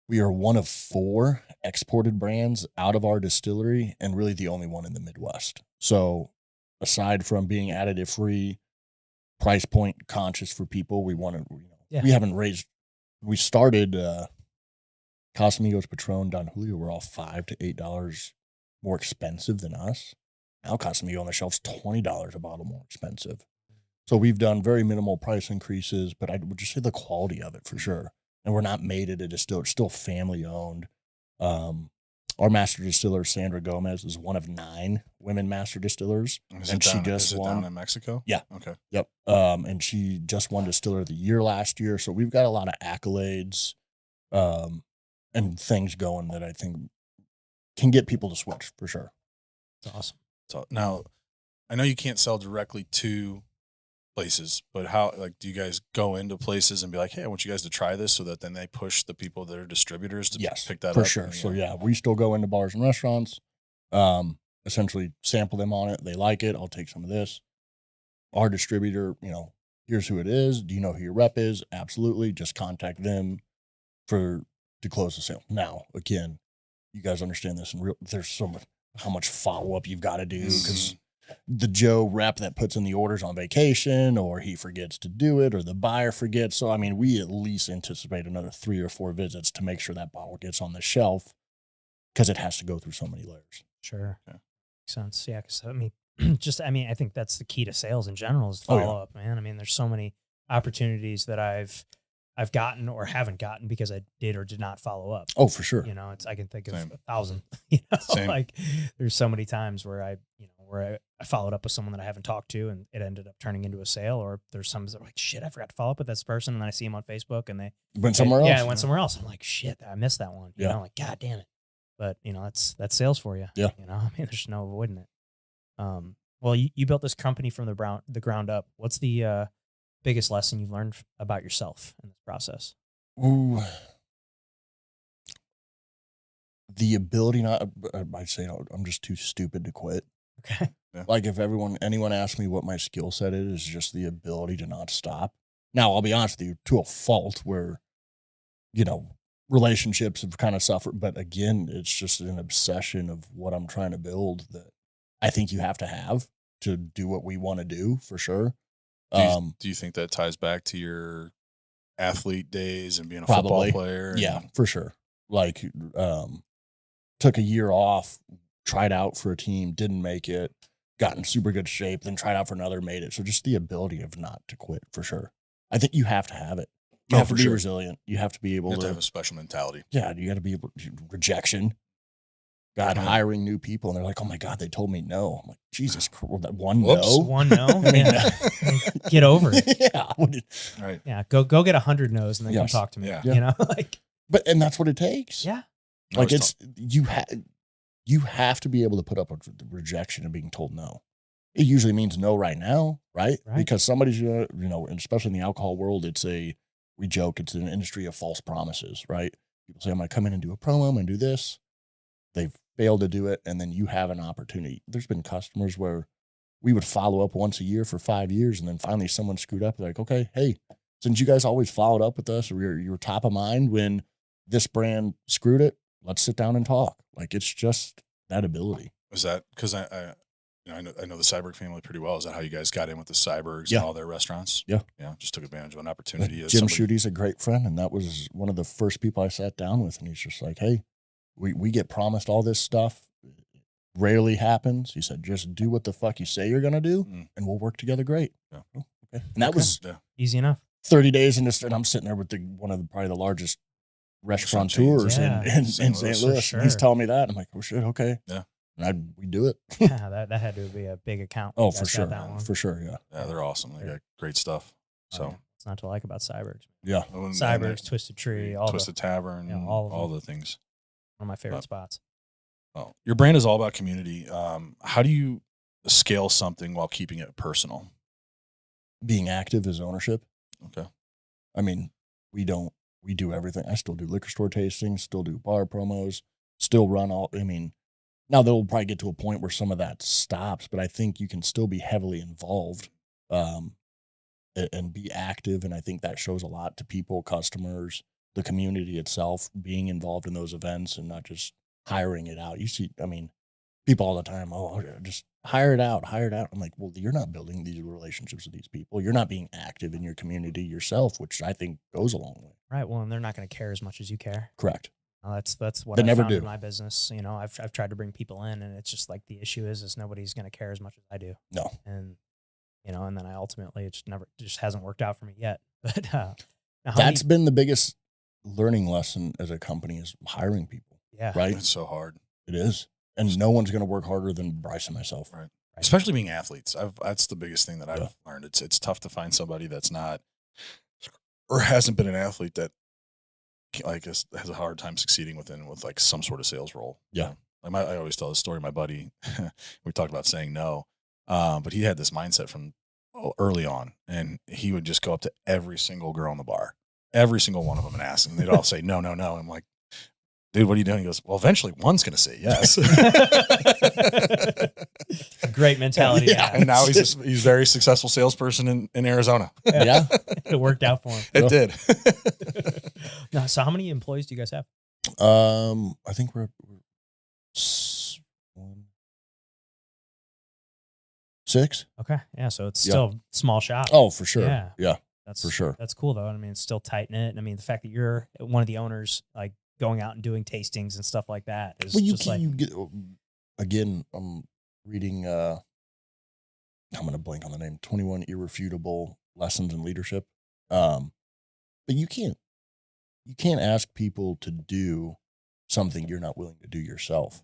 we are one of 4 exported brands out of our distillery and really the only one in the Midwest. So aside from being additive free, price point conscious for people, we want to, we haven't raised, we started Casamigos, Patron, Don Julio were all $5 to $8 more expensive than us. Now Casamigo on the shelf's $20 a bottle more expensive. So we've done very minimal price increases, but I would just say the quality of it for sure. And we're not made at a distiller. It's still family owned. Our master distiller, Sandra Gomez, is one of 9 women master distillers. She just won down in Mexico. Yeah. Okay. Yep. And she just won Distiller of the Year last year. So we've got a lot of accolades and things going that I think can get people to switch for sure. It's awesome. So now, I know you can't sell directly to places, but how, do you guys go into places and be like, hey, I want you guys to try this, so that then they push the people that are distributors to pick that up? For sure. So we still go into bars and restaurants, essentially sample them on it. They like it. I'll take some of this. Our distributor, here's who it is. Do you know who your rep is? Absolutely. Just contact them to close the sale. Now, again, you guys understand this, and there's so much, how much follow-up you've got to do, because the Joe rep that puts in the orders on vacation, or he forgets to do it, or the buyer forgets. So, we at least anticipate another 3 or 4 visits to make sure that bottle gets on the shelf, because it has to go through so many layers. Sure. Yeah. Makes sense. Yeah. Because, I think that's the key to sales in general is follow-up, man. There's so many opportunities that I've gotten or haven't gotten because I did or did not follow up. Oh, for sure. I can think of Same. 1,000, Same. There's so many times where I followed up with someone that I haven't talked to, and it ended up turning into a sale. Or there's some that are like, shit, I forgot to follow up with this person. And then I see them on Facebook and they went somewhere else. Yeah, I went somewhere else. I'm like, shit, I missed that one. Like, God damn it. But that's sales for you. Yeah. There's no avoiding it. Well, you built this company from the ground up. What's the biggest lesson you've learned about yourself in this process? Ooh, the ability I'd say I'm just too stupid to quit. Okay. Yeah. Like if anyone asks me what my skill set is just the ability to not stop. Now, I'll be honest with you, to a fault where, relationships have kind of suffered. But again, it's just an obsession of what I'm trying to build that I think you have to do what we want to do for sure. Do you think that ties back to your athlete days and being a football player? Yeah, for sure. Like, took a year off, tried out for a team, didn't make it, got in super good shape, then tried out for another, made it. So just the ability of not to quit for sure. I think you have to have it. You have to be resilient. You have to be able to have a special mentality. Yeah, you got to be able to rejection. God, hiring new people, and they're like, "Oh my God, they told me no." I'm like, "Jesus, that one no, one no." Yeah. Get over it. Yeah, right. Yeah, go get 100 no's and then come talk to me. Yeah. And that's what it takes. Yeah, like you have to be able to put up with the rejection and being told no. It usually means no right now, right? Because somebody's and especially in the alcohol world, we joke it's an industry of false promises, right? People say, "I'm going to come in and do a promo, I'm going to do this." They've failed to do it, and then you have an opportunity. There's been customers where we would follow up once a year for 5 years, and then finally someone screwed up. They're like, "Okay, hey, since you guys always followed up with us, or you were top of mind when this brand screwed it, let's sit down and talk." Like, it's just that ability. Was that because I know the Cyberg family pretty well? Is that how you guys got in with the Cybergs and all their restaurants? Yeah. Just took advantage of an opportunity. Jim Schudy's a great friend, and that was one of the first people I sat down with, and he's just like, "Hey, we get promised all this stuff. It rarely happens." He said, "Just do what the fuck you say you're going to do, and we'll work together great." Yeah. Okay. And that was easy enough. 30 days in this, and I'm sitting there with one of probably the largest restaurateurs in St. Louis. Sure. And he's telling me that. I'm like, oh shit, okay. Yeah. And we do it. Yeah, that had to be a big account. Oh, for sure. For sure. Yeah. Yeah, they're awesome. They got great stuff. So it's not to like about Cybergs. Yeah. Cybergs, Twisted Tree, Twisted Tavern, all the things. One of my favorite spots. Well, your brand is all about community. How do you scale something while keeping it personal? Being active is ownership. Okay. I mean, we do everything. I still do liquor store tastings, still do bar promos, still run all, I mean, now they'll probably get to a point where some of that stops, but I think you can still be heavily involved and be active. And I think that shows a lot to people, customers, the community itself, being involved in those events and not just hiring it out. You see, I mean, people all the time, oh, just hire it out. I'm like, well, you're not building these relationships with these people. You're not being active in your community yourself, which I think goes a long way. Right. Well, and they're not going to care as much as you care. Correct. That's what they never found do in my business. You know, I've tried to bring people in, and it's just like the issue is nobody's going to care as much as I do. No. And you know, and then I ultimately it just hasn't worked out for me yet. But that's been the biggest learning lesson as a company is hiring people. Yeah. Right. It's so hard. It is. And no one's going to work harder than Bryce and myself. Right. Especially being athletes. That's the biggest thing that I've learned. It's tough to find somebody that's not or hasn't been an athlete that like has a hard time succeeding with like some sort of sales role. Yeah. I always tell the story. My buddy, we talked about saying no, but he had this mindset from early on, and he would just go up to every single girl in the bar, every single one of them, and ask them. They'd all say no, no, no. I'm like, dude, what are you doing? He goes, well, eventually one's going to say yes. Great mentality. Yeah. And now he's a very successful salesperson in Arizona. Yeah. It worked out for him. It did. No, so how many employees do you guys have? I think we're 6. Okay. Yeah. So it's still a small shop. Oh, for sure. Yeah. Yeah. That's for sure. That's cool though. I mean, it's still tight knit. I mean, the fact that you're one of the owners, like going out and doing tastings and stuff like that is you get, again, I'm reading, I'm going to blank on the name, 21 Irrefutable Lessons in Leadership. But you can't ask people to do something you're not willing to do yourself.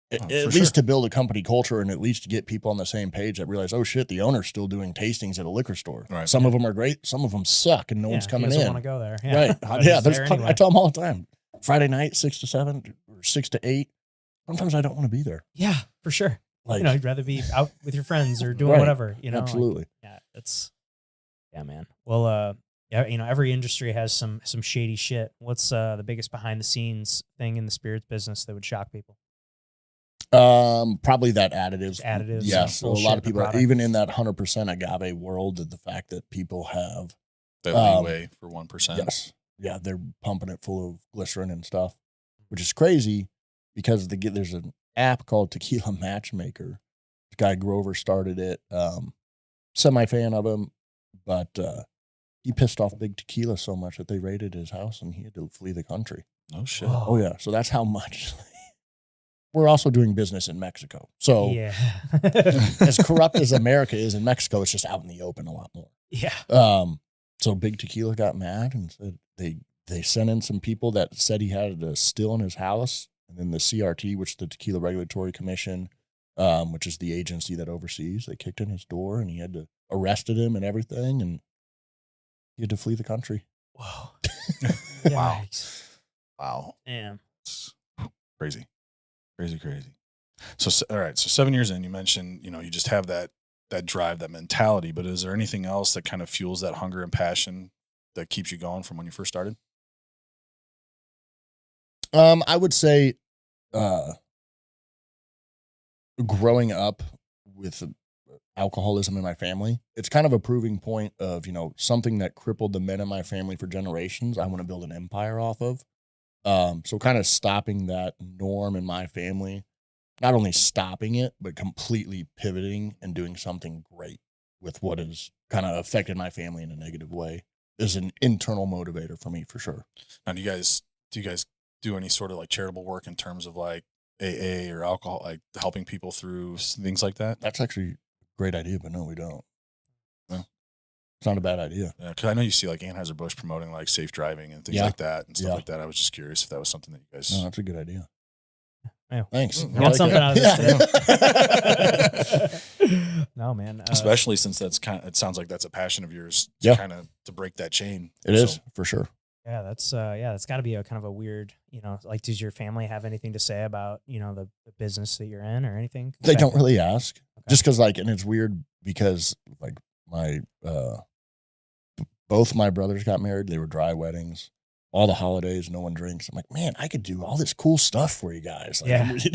At least to build a company culture and at least to get people on the same page that realize, oh shit, the owner's still doing tastings at a liquor store. Right. Some of them are great. Some of them suck and no one's coming in. Want to go there. Yeah. Right. Yeah. I tell them all the time, Friday night, 6 to 7 or 6 to 8. Sometimes I don't want to be there. Yeah, for sure. Like, you'd rather be out with your friends or doing whatever, Absolutely. Yeah, man. Well, every industry has some shady shit. What's the biggest behind the scenes thing in the spirits business that would shock people? Probably that additives. Yes. So a lot of people, even in that 100% agave world, the fact that people have that leeway for 1%. Yes. Yeah. They're pumping it full of glycerin and stuff, which is crazy because there's an app called Tequila Matchmaker. The guy Grover started it. Semi-fan of him, but he pissed off Big Tequila so much that they raided his house and he had to flee the country. Oh, shit. Oh, yeah. So that's how much. We're also doing business in Mexico. So as corrupt as America is in Mexico, it's just out in the open a lot more. Yeah. So Big Tequila got mad and said they sent in some people that said he had a still in his house. And then the CRT, which is the Tequila Regulatory Commission, which is the agency that oversees, they kicked in his door and he had to arrested him and everything. And he had to flee the country. Whoa. Wow. Wow. Damn. It's crazy. Crazy. So, all right. So 7 years in, you mentioned, you just have that drive, that mentality, but is there anything else that kind of fuels that hunger and passion that keeps you going from when you first started? I would say, growing up with alcoholism in my family, it's kind of a proving point of, something that crippled the men in my family for generations. I want to build an empire off of. So kind of stopping that norm in my family, not only stopping it, but completely pivoting and doing something great with what has kind of affected my family in a negative way is an internal motivator for me for sure. Now, do you guys do any sort of like charitable work in terms of like AA or alcohol, like helping people through things like that? That's actually a great idea, but no, we don't. Well, It's not a bad idea. Yeah, because I know you see like Anheuser-Busch promoting like safe driving and things like that and stuff like that. I was just curious if that was something that you guys. No, that's a good idea. Yeah. Thanks. You got something out of this too. No, man. Especially since it sounds like that's a passion of yours. To kind of to break that chain. It is for sure. Yeah, that's got to be a kind of a weird, like, does your family have anything to say about, the business that you're in or anything? They don't really ask, just because and it's weird because like my, both my brothers got married. They were dry weddings, all the holidays, no one drinks. I'm like, man, I could do all this cool stuff for you guys.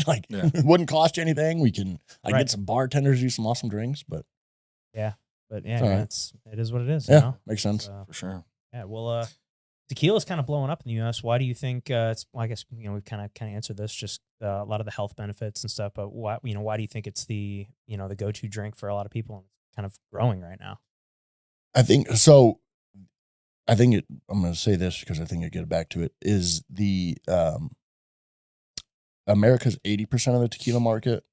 Like, it wouldn't cost you anything. We can, get some bartenders do some awesome drinks, but it is what it is. Yeah. Makes sense. For sure. Yeah. Well, tequila is kind of blowing up in the U.S. Why do you think it's? Well, I guess we've kind of answered this. Just a lot of the health benefits and stuff. But why do you think it's the the go-to drink for a lot of people and it's kind of growing right now? I think so. I'm going to say this because I think I get back to it. Is the America's 80% of the tequila market,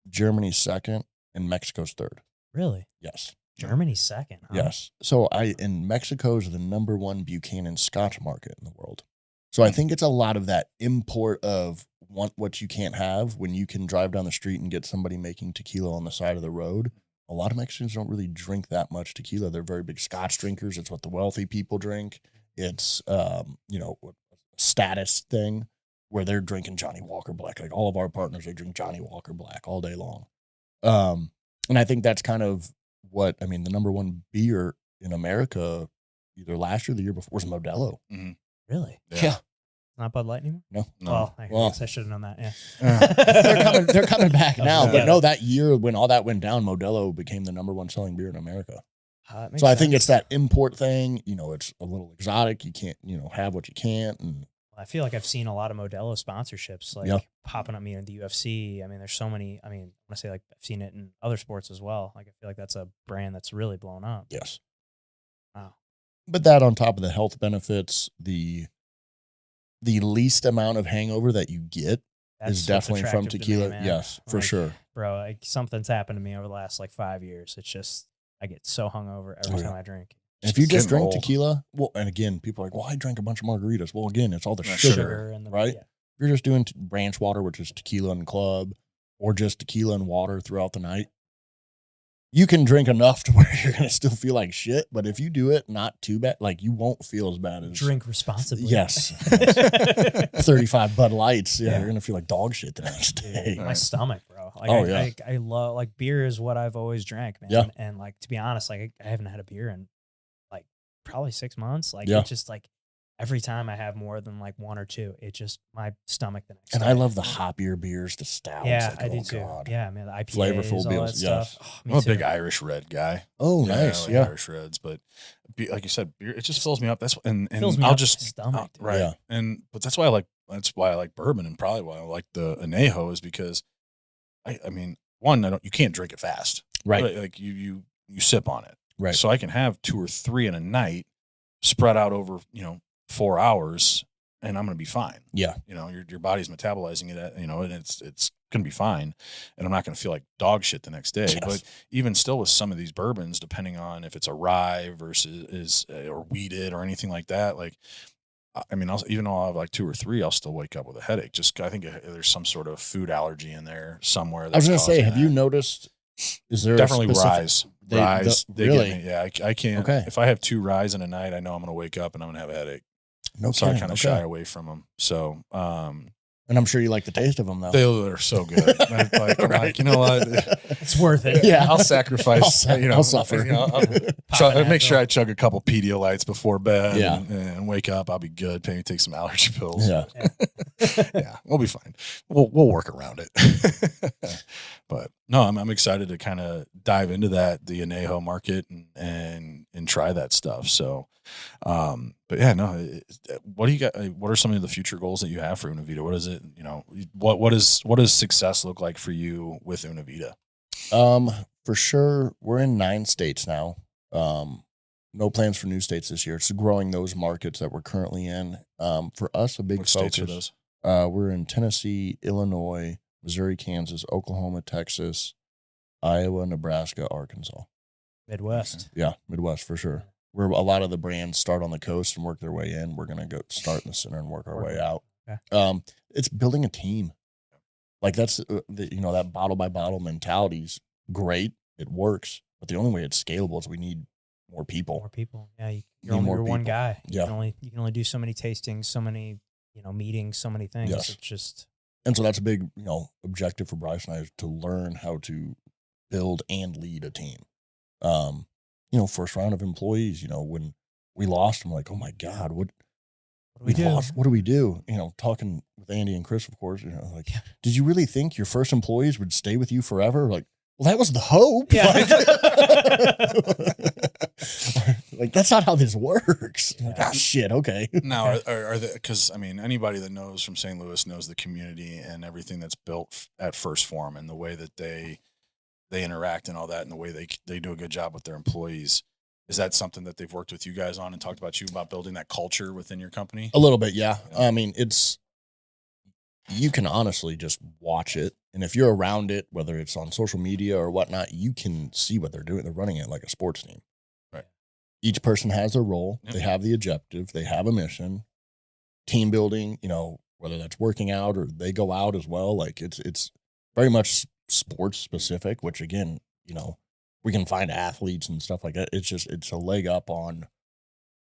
Germany's second, and Mexico's third. Really? Yes. Germany's second. Huh? Yes. So in Mexico's the number one Buchanan Scotch market in the world. So I think it's a lot of that import of want what you can't have when you can drive down the street and get somebody making tequila on the side of the road. A lot of Mexicans don't really drink that much tequila. They're very big Scotch drinkers. It's what the wealthy people drink. It's, a status thing where they're drinking Johnny Walker Black. Like all of our partners, they drink Johnny Walker Black all day long. And I think that's kind of the number one beer in America, either last year or the year before, was Modelo. Mm-hmm. Really? Yeah. Not Bud Light anymore? No. Well, I guess I should have known that. Yeah. They're coming back now. But no, that year when all that went down, Modelo became the number one selling beer in America. So I think it's that import thing. It's a little exotic. You can't, have what you can't. And I feel like I've seen a lot of Modelo sponsorships popping up in the UFC. I mean, there's so many. I mean, I want to say I've seen it in other sports as well. Like I feel like that's a brand that's really blown up. Yes. Wow. But that on top of the health benefits, the least amount of hangover that you get is definitely from tequila. Yes, for sure. Bro, something's happened to me over the last 5 years. It's just, I get so hungover every time I drink. And if you just drink tequila, well, and again, people are like, well, I drank a bunch of margaritas. Well, again, it's all the sugar and right? Yeah. If you're just doing branch water, which is tequila and club, or just tequila and water throughout the night, you can drink enough to where you're going to still feel like shit. But if you do it not too bad, you won't feel as bad as... Drink responsibly. Yes. 35 Bud Lights. Yeah, you're going to feel like dog shit the next day. My stomach, bro. I love... beer is what I've always drank, man. Yeah. And to be honest, I haven't had a beer in probably 6 months. It's just every time I have more than one or two, it just, my stomach the next day. I love the hoppier beers, the stouts. Yeah, I do too. God. Yeah, man, the IPAs, flavorful all beers. that Yes. stuff. I'm a big Irish red guy. Oh, nice. Yeah, Irish reds, but like you said, beer, it just fills me up. That's and fills me I'll up just stomach, right. Yeah. But that's why I like bourbon, and probably why I like the añejo is because you can't drink it fast. Right. Like you sip on it. Right. So I can have 2 or 3 in a night spread out over, 4 hours, and I'm going to be fine. Yeah. Your body's metabolizing it, and it's going to be fine. And I'm not going to feel like dog shit the next day. Yes. But even still with some of these bourbons, depending on if it's a rye versus or wheated or anything like that, even though I'll have 2 or 3, I'll still wake up with a headache. I think there's some sort of food allergy in there somewhere. I was going to say, have you noticed, is there definitely rise? Really? Get me. Yeah, I can't. Okay. If I have 2 ryes in a night, I know I'm going to wake up and I'm going to have a headache. No so kidding. I kind of shy away from them. So, and I'm sure you like the taste of them, though. They're so good. I'm like, you know what? It's worth it. Yeah, I'll sacrifice. I'll suffer. I'll make sure I chug a couple Pedialytes before bed. Yeah. and wake up. I'll be good. Maybe take some allergy pills. Yeah, yeah, we'll be fine. We'll work around it. But no, I'm excited to kind of dive into the añejo market and try that stuff. So, but yeah, no. What do you got? What are some of the future goals that you have for Una Vida? What is it? What does success look like for you with Una Vida? For sure, we're in 9 states now. No plans for new states this year. It's growing those markets that we're currently in. For us, a big Which focus. states are those? We're in Tennessee, Illinois, Missouri, Kansas, Oklahoma, Texas, Iowa, Nebraska, Arkansas. Midwest. Yeah, Midwest for sure. Where a lot of the brands start on the coast and work their way in, we're gonna go start in the center and work our way out. Okay. It's building a team. Like that's that bottle by bottle mentality's great. It works, but the only way it's scalable is we need more people. More people. Yeah, Need you're more one people. guy. Yeah. You can only do so many tastings, so many meetings, so many things. Yes. It's just And so that's a big objective for Bryce and I is to learn how to build and lead a team. First round of employees, when we lost, I'm like, oh my God, what do we do? lost? What do we do? Talking with Andy and Chris, of course, did you really think your first employees would stay with you forever? Like, well, that was the hope. Yeah. Like that's not how this works. Like, shit. Okay. Now, are they, because I mean, anybody that knows from St. Louis knows the community and everything that's built at First Form and the way that they interact and all that and the way they do a good job with their employees. Is that something that they've worked with you guys on and talked about you about building that culture within your company? A little bit, yeah. I mean, you can honestly just watch it. And if you're around it, whether it's on social media or whatnot, you can see what they're doing. They're running it like a sports team. Right. Each person has their role. Yep. They have the objective. They have a mission. Team building, whether that's working out or they go out as well. Like it's very much sports specific, which again, we can find athletes and stuff like that. It's a leg up on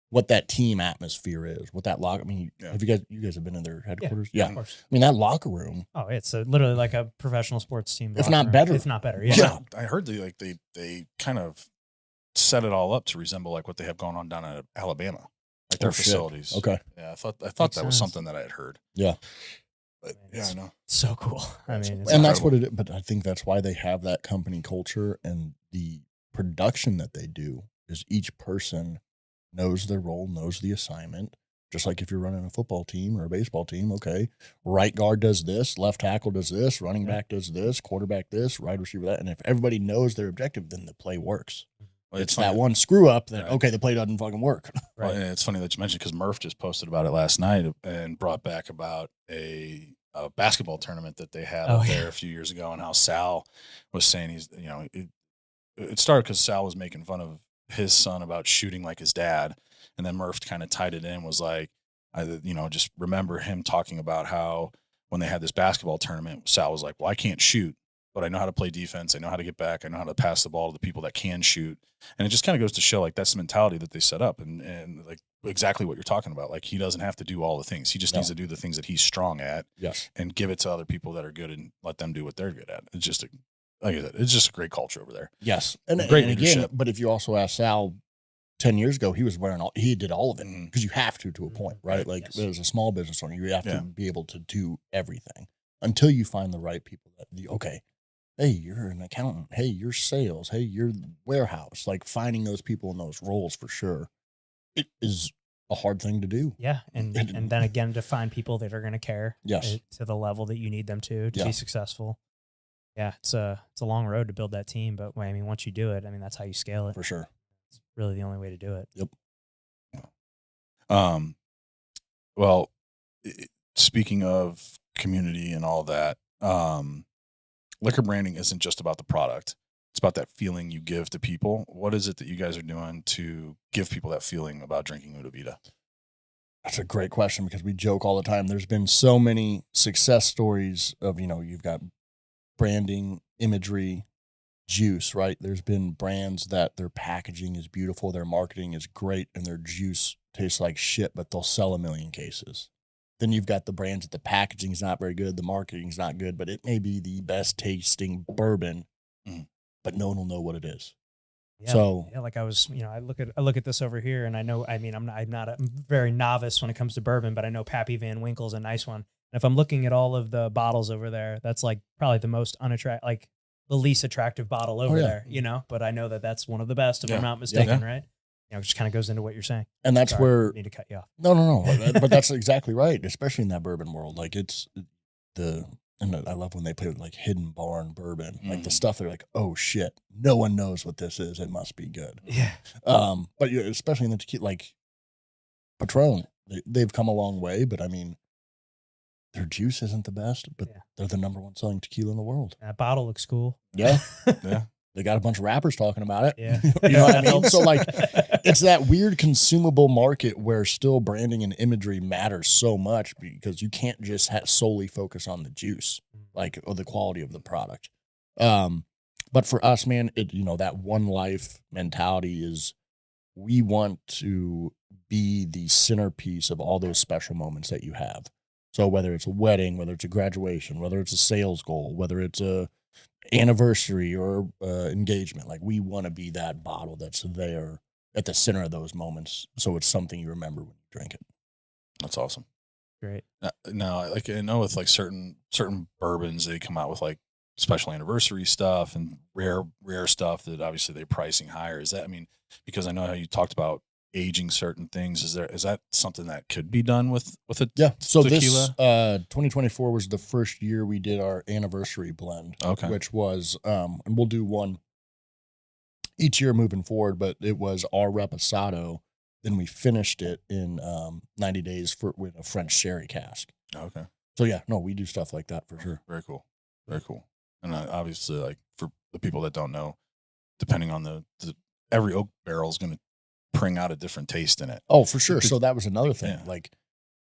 what that team atmosphere is, what that locker. I mean, have you guys have been in their headquarters? Yeah. Of course. I mean, that locker room. Oh, it's literally like a professional sports team. If not better. If not better. Yeah. Yeah. I heard they kind of set it all up to resemble like what they have going on down in Alabama, like their facilities. Shit. Okay. Yeah, I thought Makes that was sense. something that I had heard. Yeah. But yeah, I know. So cool. I mean, it's And that's incredible. what it is. But I think that's why they have that company culture and the production that they do is each person knows their role, knows the assignment. Just like if you're running a football team or a baseball team, okay, right guard does this, left tackle does this, running back does this, quarterback this, wide receiver that. And if everybody knows their objective, then the play works. Well, It's funny that one screw up that, Right. okay, the play doesn't fucking work. Well, right. and it's funny that you mentioned because Murph just posted about it last night and brought back about a basketball tournament that they had up there a few years ago and how Sal was saying it started because Sal was making fun of his son about shooting like his dad. And then Murph kind of tied it in, was like, just remember him talking about how when they had this basketball tournament, Sal was like, well, I can't shoot, but I know how to play defense. I know how to get back. I know how to pass the ball to the people that can shoot. And it just kind of goes to show like that's the mentality that they set up and like exactly what you're talking about. Like he doesn't have to do all the things. He just needs to do the things that he's strong at. Yes. And give it to other people that are good and let them do what they're good at. It's just like I said, it's just a great culture over there. Yes. And Great again, leadership. but if you also ask Sal 10 years ago, he did all of it Mhm. because you have to a point, right? Right. Like Yes. as a small business owner, you have Yeah. to be able to do everything until you find the right people okay, hey, you're an accountant. Hey, you're sales. Hey, you're warehouse. Like finding those people in those roles for sure. It is a hard thing to do. Yeah. And then again, to find people that are going to care Yes. to the level that you need them to Yeah. be successful. Yeah. It's a long road to build that team, but I mean, once you do it, I mean, that's how you scale it. For sure. It's really the only way to do it. Well, speaking of community and all that, liquor branding isn't just about the product. It's about that feeling you give to people. What is it that you guys are doing to give people that feeling about drinking Una Vida? That's a great question because we joke all the time. There's been so many success stories of, you've got branding, imagery, juice, right? There's been brands that their packaging is beautiful, their marketing is great, and their juice tastes like shit, but they'll sell 1 million cases. Then you've got the brands that the packaging is not very good, the marketing is not good, but it may be the best tasting bourbon, but no one will know what it is. Yeah. So like I was, I look at this over here and I know, I mean, I'm not a very novice when it comes to bourbon, but I know Pappy Van Winkle's a nice one. And if I'm looking at all of the bottles over there, that's like probably the most like the least attractive bottle over there, but I know that that's one of the best if I'm not mistaken. Right. It just kind of goes into what you're saying. And that's where I need to cut you off. No. But that's exactly right, especially in that bourbon world. Like and I love when they play with like hidden barn bourbon, like the stuff they're like, oh shit, no one knows what this is. It must be good. Yeah. But especially in the tequila, like Patron, they've come a long way, but I mean, their juice isn't the best, but they're the #1 selling tequila in the world. That bottle looks cool. Yeah. Yeah. they got a bunch of rappers talking about it. Yeah. You know what I mean? So like, it's that weird consumable market where still branding and imagery matters so much because you can't just solely focus on the juice, like, or the quality of the product. But for us, man, that one life mentality is we want to be the centerpiece of all those special moments that you have. So whether it's a wedding, whether it's a graduation, whether it's a sales goal, whether it's a anniversary or engagement, like we want to be that bottle that's there at the center of those moments. So it's something you remember when you drink it. That's awesome. Great. Now, like I know with like certain bourbons, they come out with like special anniversary stuff and rare stuff that obviously they're pricing higher. Is that, I mean, because I know how you talked about aging certain things. Is that something that could be done with a So tequila? This 2024 was the first year we did our anniversary blend, Okay. which was and we'll do one each year moving forward, but it was our Reposado. Then we finished it in 90 days with a French sherry cask. Okay. So yeah, no, we do stuff like that for sure. Very cool. Very cool. And obviously, like for the people that don't know, depending on the every oak barrel is going to bring out a different taste in it. Oh, for sure. So that was another thing. Yeah. Like,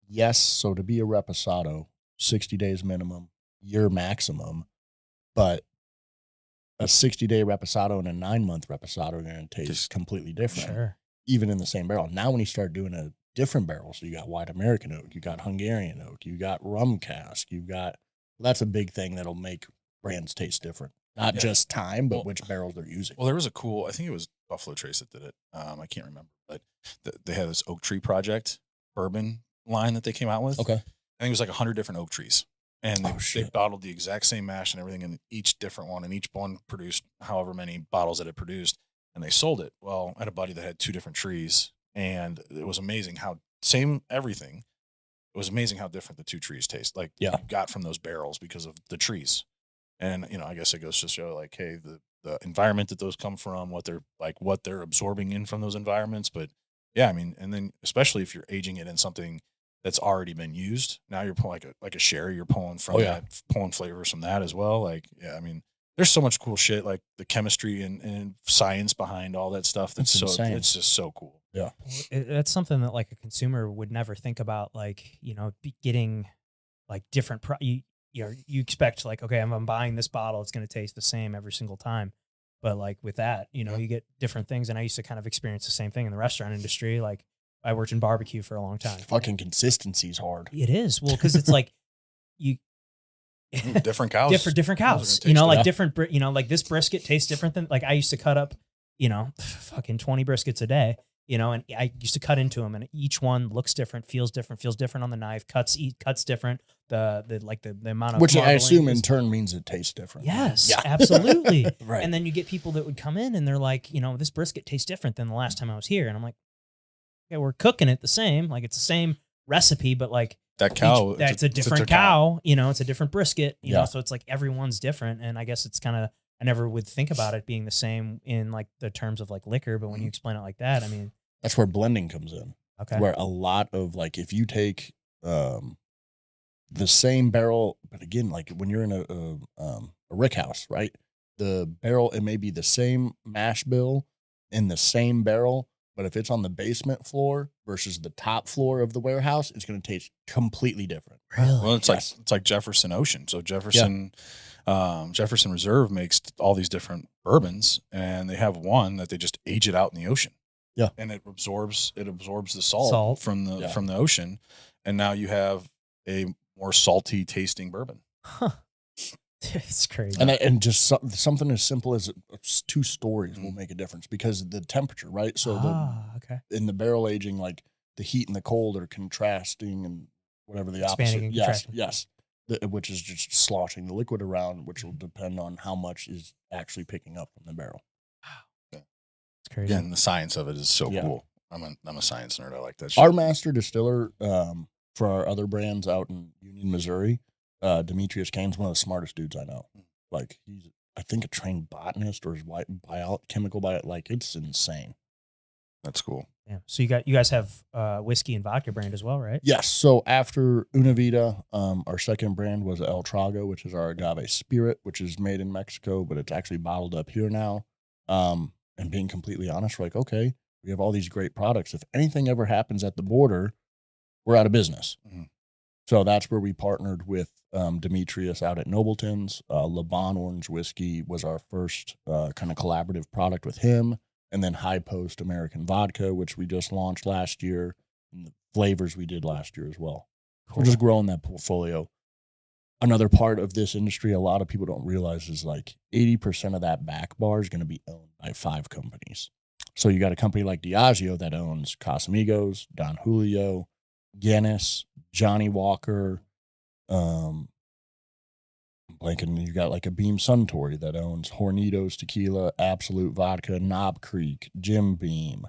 yes, so to be a Reposado, 60 days minimum, year maximum, but a 60-day Reposado and a 9-month Reposado are going to taste completely different, Sure. even in the same barrel. Now, when you start doing a different barrel, so you got white American oak, you got Hungarian oak, you got rum cask, that's a big thing that'll make brands taste different. Not just time, but which barrels they're using. Well, there was I think it was Buffalo Trace that did it. I can't remember, but they had this Oak Tree Project bourbon line that they came out with. Okay. I think it was like 100 different oak trees. And they shit. bottled the exact same mash and everything in each different one. And each one produced however many bottles that it produced. And they sold it. Well, I had a buddy that had 2 different trees. And it was amazing how same everything. It was amazing how different the 2 trees taste. Like you got from those barrels because of the trees. And, I guess it goes to show like, hey, the environment that those come from, what they're absorbing in from those environments. But yeah, I mean, and then especially if you're aging it in something that's already been used, now you're pulling like a sherry, you're pulling from pulling flavors from that as well. Like, yeah, I mean, there's so much cool shit, like the chemistry and science behind all that stuff. That's insane. It's just so cool. Yeah. That's something that like a consumer would never think about, like, getting like different, you expect like, okay, I'm buying this bottle, it's going to taste the same every single time. But like with that, you get different things. And I used to kind of experience the same thing in the restaurant industry. Like I worked in barbecue for a long time. Fucking consistency is hard. It is. Well, because it's like different cows, different cows, like different, like this brisket tastes different than, like I used to cut up, fucking 20 briskets a day, and I used to cut into them, and each one looks different, feels different on the knife, cuts different. The amount of, which I assume in turn means it tastes different. Yes, absolutely. Right. And then you get people that would come in and they're like, this brisket tastes different than the last time I was here. And I'm like, yeah, we're cooking it the same. Like it's the same recipe, but like that cow, that's a different cow. It's a different brisket, you know, so it's like everyone's different. And I guess it's kind of, I never would think about it being the same in like the terms of like liquor, but when you explain it like that, I mean, that's where blending comes in. Okay. Where a lot of like, if you take the same barrel, but again, like when you're in a rick house, right? The barrel, it may be the same mash bill in the same barrel, but if it's on the basement floor versus the top floor of the warehouse, it's going to taste completely different. Really? Well, it's like Jefferson Ocean. So Jefferson Reserve makes all these different bourbons, and they have one that they just age it out in the ocean. Yeah, and it absorbs the salt from the ocean, and now you have a more salty tasting bourbon. Huh. It's crazy. And just something as simple as 2 stories will make a difference because of the temperature, right? So in the barrel aging, like the heat and the cold are contrasting and whatever the Expanding opposite. and Yes. Which is just sloshing the liquid around, which will depend on how much is actually picking up from the barrel. Wow. It's crazy. Again, the science of it is so cool. I'm a science nerd. I like that shit. Our master distiller for our other brands out in Union, Missouri, Demetrius Kane's one of the smartest dudes I know. Like he's, I think, a trained botanist or chemical bio. Like it's insane. That's cool. Yeah. So you guys have whiskey and vodka brand as well, right? Yes. So after Una Vida, our second brand was El Trago, which is our agave spirit, which is made in Mexico, but it's actually bottled up here now. And being completely honest, we're like, okay, we have all these great products. If anything ever happens at the border, we're out of business. Mm-hmm. So that's where we partnered with Demetrius out at Nobleton's. Laban Orange Whiskey was our first kind of collaborative product with him. And then High Post American Vodka, which we just launched last year, and the flavors we did last year as well. Cool. We're just growing that portfolio. Another part of this industry, a lot of people don't realize, is like 80% of that back bar is going to be owned by 5 companies. So you got a company like Diageo that owns Casamigos, Don Julio, Guinness, Johnny Walker, blanking, you got like a Beam Suntory that owns Hornitos Tequila, Absolute Vodka, Knob Creek, Jim Beam,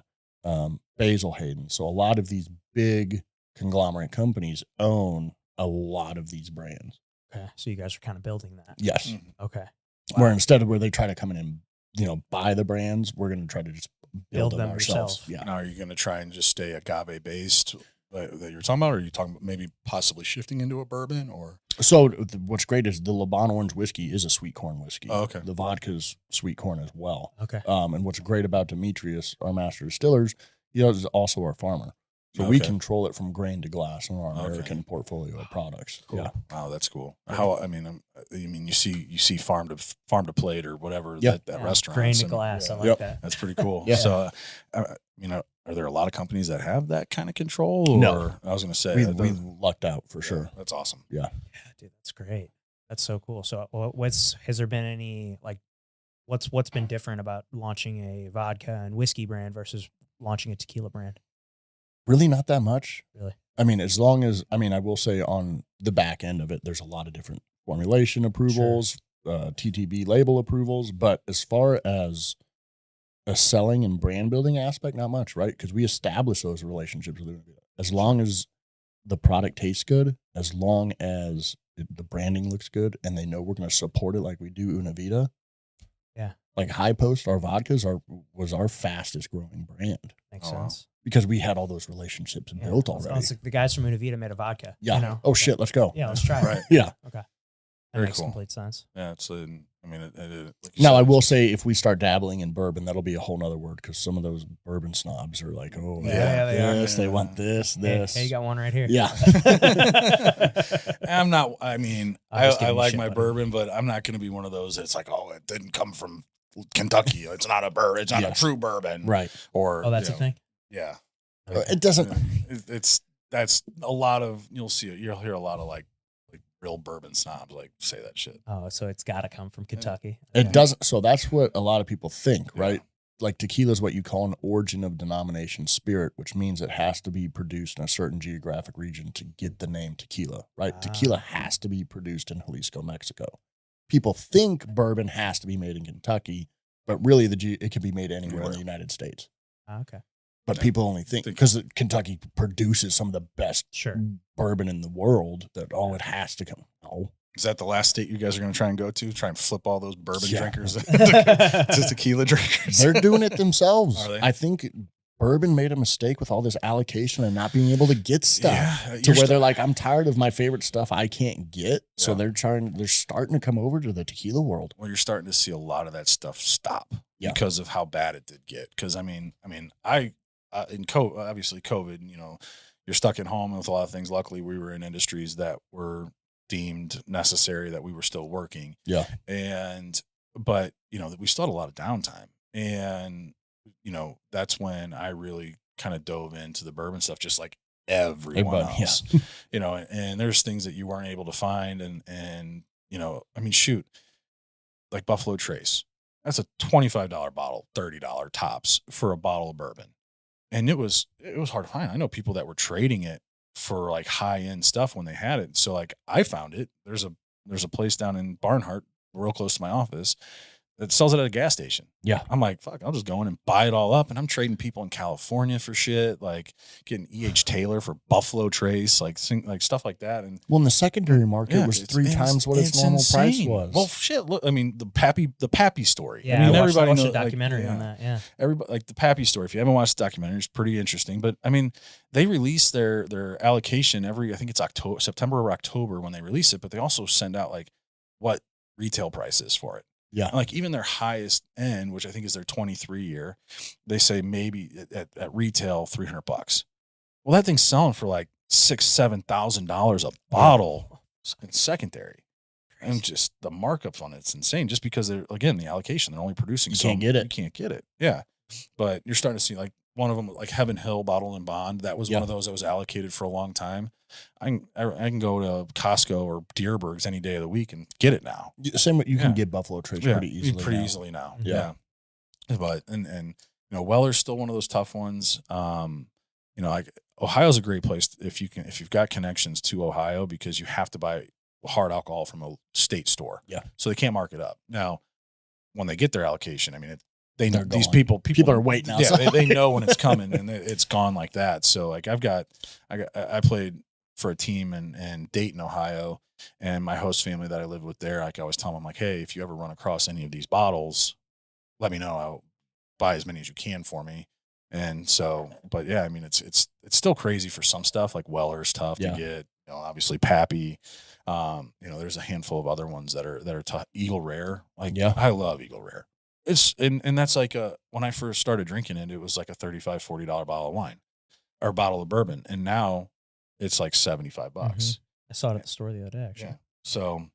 Basil Hayden. So a lot of these big conglomerate companies own a lot of these brands. Okay. So you guys are kind of building that. Yes. Mm-hmm. Okay. Where instead of where they try to come in and, buy the brands, we're going to try to just build them ourselves. yourself. Yeah. Now, are you going to try and just stay agave based that you're talking about? Or are you talking about maybe possibly shifting into a bourbon or? So what's great is the Laban Orange Whiskey is a sweet corn whiskey. Oh, okay. The vodka's sweet corn as well. Okay. And what's great about Demetrius, our master distillers, he is also our farmer. So we control it from grain to glass in our American portfolio of products. Cool. Yeah. Wow, that's cool. How you see farm to plate or whatever that restaurant. Grain to glass. I like that. That's pretty cool. Yeah. So, are there a lot of companies that have that kind of control? Or, No. I was going to say we lucked out for sure. That's awesome. Yeah. Yeah, dude, that's great. That's so cool. So, has there been any what's been different about launching a vodka and whiskey brand versus launching a tequila brand? Really not that much. Really? I mean, I will say on the back end of it, there's a lot of different formulation approvals, TTB label approvals, but as far as a selling and brand building aspect, not much, right? Because we establish those relationships with Una Vida. As long as the product tastes good, as long as the branding looks good, and they know we're going to support it like we do Una Vida. Yeah. Like High Post, our vodkas was our fastest growing brand. Makes sense. Because we had all those relationships built already. It's like the guys from Una Vida made a vodka. Yeah. You know? Oh, shit, let's go. Yeah, let's try it. Right. Yeah. Okay. That Very makes cool. complete sense. Yeah, it's. Like Now, I will say if we start dabbling in bourbon, that'll be a whole nother word because some of those bourbon snobs are like, oh, they want this. Hey, you got one right here. Yeah. I'm not. I mean, I like my buddy. bourbon, but I'm not going to be one of those that's like, oh, it didn't come from Kentucky. It's not a bourbon. It's not a true bourbon. Right. Or That's a thing. Yeah. It doesn't. That's a lot of. You'll hear a lot of like real bourbon snobs like say that shit. Oh, so it's got to come from Kentucky. It doesn't. So that's what a lot of people think, right? Like tequila is what you call an origin of denomination spirit, which means it has to be produced in a certain geographic region to get the name tequila, right? Tequila has to be produced in Jalisco, Mexico. People think bourbon has to be made in Kentucky, but really it can be made anywhere in the United States. Okay. But people only think because Kentucky produces some of the best bourbon in the world that it has to come. No. Is that the last state you guys are going to try and go to? Try and flip all those bourbon drinkers to tequila drinkers? They're doing it themselves. Are they? I think bourbon made a mistake with all this allocation and not being able to get stuff to where they're like, I'm tired of my favorite stuff I can't get. So they're starting to come over to the tequila world. Well, you're starting to see a lot of that stuff stop because of how bad it did get. Because in COVID, obviously COVID, you're stuck at home with a lot of things. Luckily, we were in industries that were deemed necessary, that we were still working. Yeah. But we still had a lot of downtime. And, that's when I really kind of dove into the bourbon stuff, just like everyone else, and there's things that you weren't able to find. And, shoot, like Buffalo Trace, that's a $25 bottle, $30 tops for a bottle of bourbon. And it was hard to find. I know people that were trading it for like high end stuff when they had it. So like I found it. There's a place down in Barnhart, real close to my office, that sells it at a gas station. Yeah. I'm like, fuck, I'll just go in and buy it all up. And I'm trading people in California for shit, like getting E.H. Taylor for Buffalo Trace, like stuff like that. And well, in the secondary market was 3 times what its normal price was. Well, shit. Look, I mean, the Pappy story. Yeah, I mean, I watched knows, a documentary on that. Yeah. Everybody, like the Pappy story. If you haven't watched the documentary, it's pretty interesting. But I mean, they release their allocation I think it's September or October when they release it, but they also send out like what retail price is for it. Yeah. And like even their highest end, which I think is their 23 year, they say maybe at retail $300. Well, that thing's selling for like $6,000-$7,000 a bottle in secondary. And just the markups on it's insane. Just because they're, again, the allocation, they're only producing. You can't get it. You can't get it. Yeah. But you're starting to see like one of them, like Heaven Hill Bottle and Bond. That was one of those that was allocated for a long time. I can go to Costco or Deerberg's any day of the week and get it now. Same way you can get Buffalo Trace pretty easily. Now. Yeah. But and Weller's still one of those tough ones. Like Ohio's a great place if you've got connections to Ohio, because you have to buy hard alcohol from a state store. Yeah. So they can't mark it up. Now, when they get their allocation, I mean, they know these people are waiting outside. Yeah, they know when it's coming, and it's gone like that. So like I played for a team in Dayton, Ohio, and my host family that I lived with there, like I always tell them, like, hey, if you ever run across any of these bottles, let me know. I'll buy as many as you can for me. And so, but yeah, I mean, it's still crazy for some stuff. Like Weller's tough to get. Obviously Pappy. There's a handful of other ones that are tough. Eagle Rare, like I love Eagle Rare. It's and that's like when I first started drinking it, it was like a $35-$40 bottle of wine or bottle of bourbon, and now it's like $75. Mm-hmm. I saw it at the store the other day, actually. Yeah. So,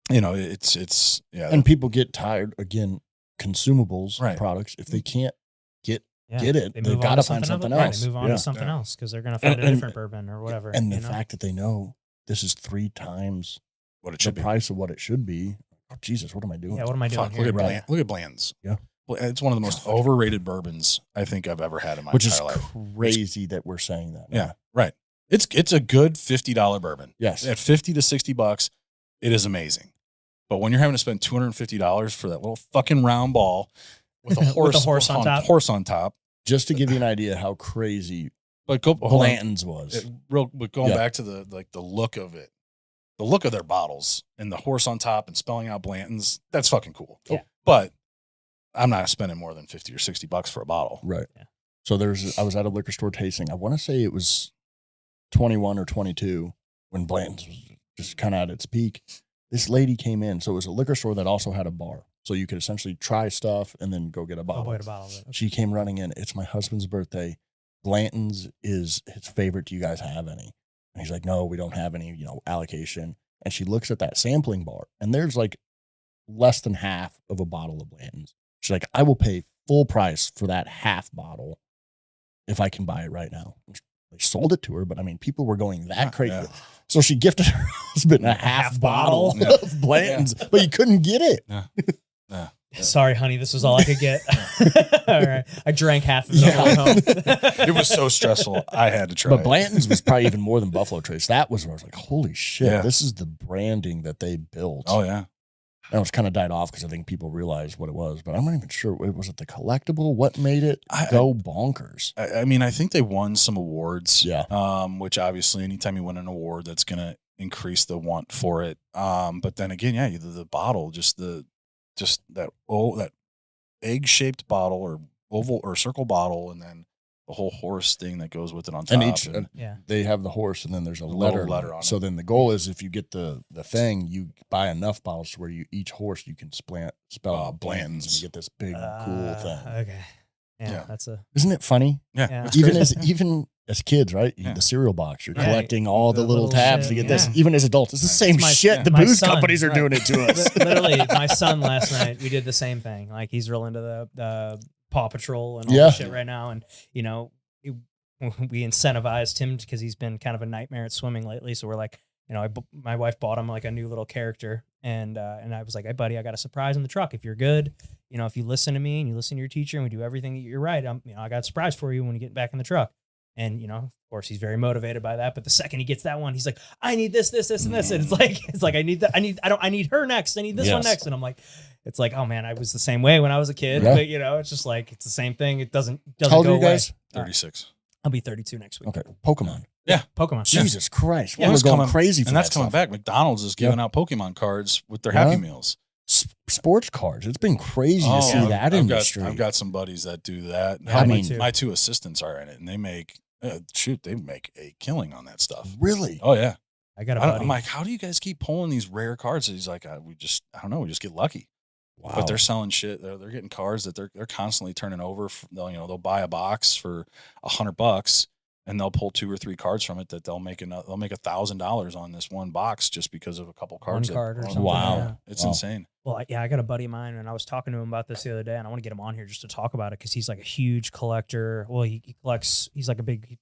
it's and people get tired again. Consumables products, if they can't get it, they've got to find something else. Right, they move on to something else because they're going to find a different bourbon or whatever. And the fact that they know this is 3 times what it should the price of what it should be. Oh, Jesus, what am I doing? Yeah, what am I doing here? Look at Bland's. Yeah. It's one of the most overrated bourbons I think I've ever had in my entire life. Which is crazy that we're saying that. Yeah, right. It's a good $50 bourbon. Yes. At $50 to $60, it is amazing. But when you're having to spend $250 for that little fucking round ball with a horse on top. Just to give you an idea how crazy Blanton's was. But going back to the look of it, the look of their bottles and the horse on top and spelling out Blanton's, that's fucking cool. Yeah. But I'm not spending more than $50 or $60 for a bottle. Right. Yeah. So I was at a liquor store tasting. I want to say it was 21 or 22 when Blanton's was just kind of at its peak. This lady came in. So it was a liquor store that also had a bar. So you could essentially try stuff and then go get a bottle. Get a bottle of it. Okay. She came running in. It's my husband's birthday. Blanton's is his favorite. Do you guys have any? And he's like, no, we don't have any, allocation. And she looks at that sampling bar, and there's like less than half of a bottle of Blanton's. She's like, I will pay full price for that half bottle if I can buy it right now. They sold it to her, but I mean, people were going that crazy. Yeah. So she gifted her husband a half bottle of Blanton's, but you couldn't get it. Yeah. Sorry, honey, this was all I could get. All right. I drank half of it on home. It was so stressful. I had to try But Blanton's was probably even more than Buffalo Trace. That was where I was like, holy shit, this is the branding that they built. Oh, yeah. And it was kind of died off because I think people realized what it was, but I'm not even sure. Was it the collectible? What made it go bonkers? I mean, I think they won some awards. Yeah. Which obviously anytime you win an award, that's going to increase the want for it. But then again, the bottle, just that egg-shaped bottle or oval or circle bottle, and then the whole horse thing that goes with it on top. And they have the horse, and then there's a letter on it. So then the goal is, if you get the thing, you buy enough bottles to where each horse you can spell out Blanton's, and you get this big cool thing. Okay. Yeah, that's Isn't it funny? Yeah. Even as kids, right? The cereal box, you're collecting all the little tabs to get this. Even as adults, it's the same shit. The booze companies are doing it to us. Literally, my son last night, we did the same thing. Like, he's real into the Paw Patrol and all that shit right now. And, we incentivized him because he's been kind of a nightmare at swimming lately. So we're like, my wife bought him like a new little character. And I was like, hey, buddy, I got a surprise in the truck. If you're good, if you listen to me and you listen to your teacher and we do everything, you're right. I got a surprise for you when you get back in the truck. And, of course he's very motivated by that. But the second he gets that one, he's like, I need this, and this. And it's like, I need that. I need her next. I need this one next. And I'm like, it's like, oh man, I was the same way when I was a kid, but it's just like, it's the same thing. It doesn't How old go are you guys? away. 36. I'll be 32 next week. Okay. Pokemon. Yeah. Pokemon. Jesus Christ. Yeah, We're going crazy for and that's that coming stuff. back. McDonald's is giving out Pokemon cards with their Happy Meals. Sports cards. It's been crazy to see that industry. I've got some buddies that do that. Yeah, I mean, my two assistants are in it, and they make they make a killing on that stuff. Really? Oh yeah. I got a buddy. I'm like, how do you guys keep pulling these rare cards? And he's like, I don't know, we just get lucky. Wow. But they're selling shit. They're getting cards that they're constantly turning over. They'll buy a box for $100, and they'll pull 2 or 3 cards from it that they'll make $1,000 on this one box just because of a couple cards. One card or something. Wow. Yeah. It's insane. Well, I got a buddy of mine, and I was talking to him about this the other day, and I want to get him on here just to talk about it because he's like a huge collector. Well, he collects. He's like a big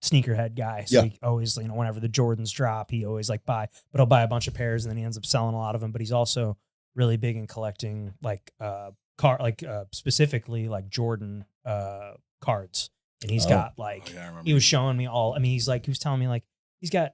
sneakerhead guy. So he always, whenever the Jordans drop, he always but he'll buy a bunch of pairs, and then he ends up selling a lot of them. But he's also really big in collecting specifically like Jordan cards, and he's got he was showing me all. I mean, he was telling me he's got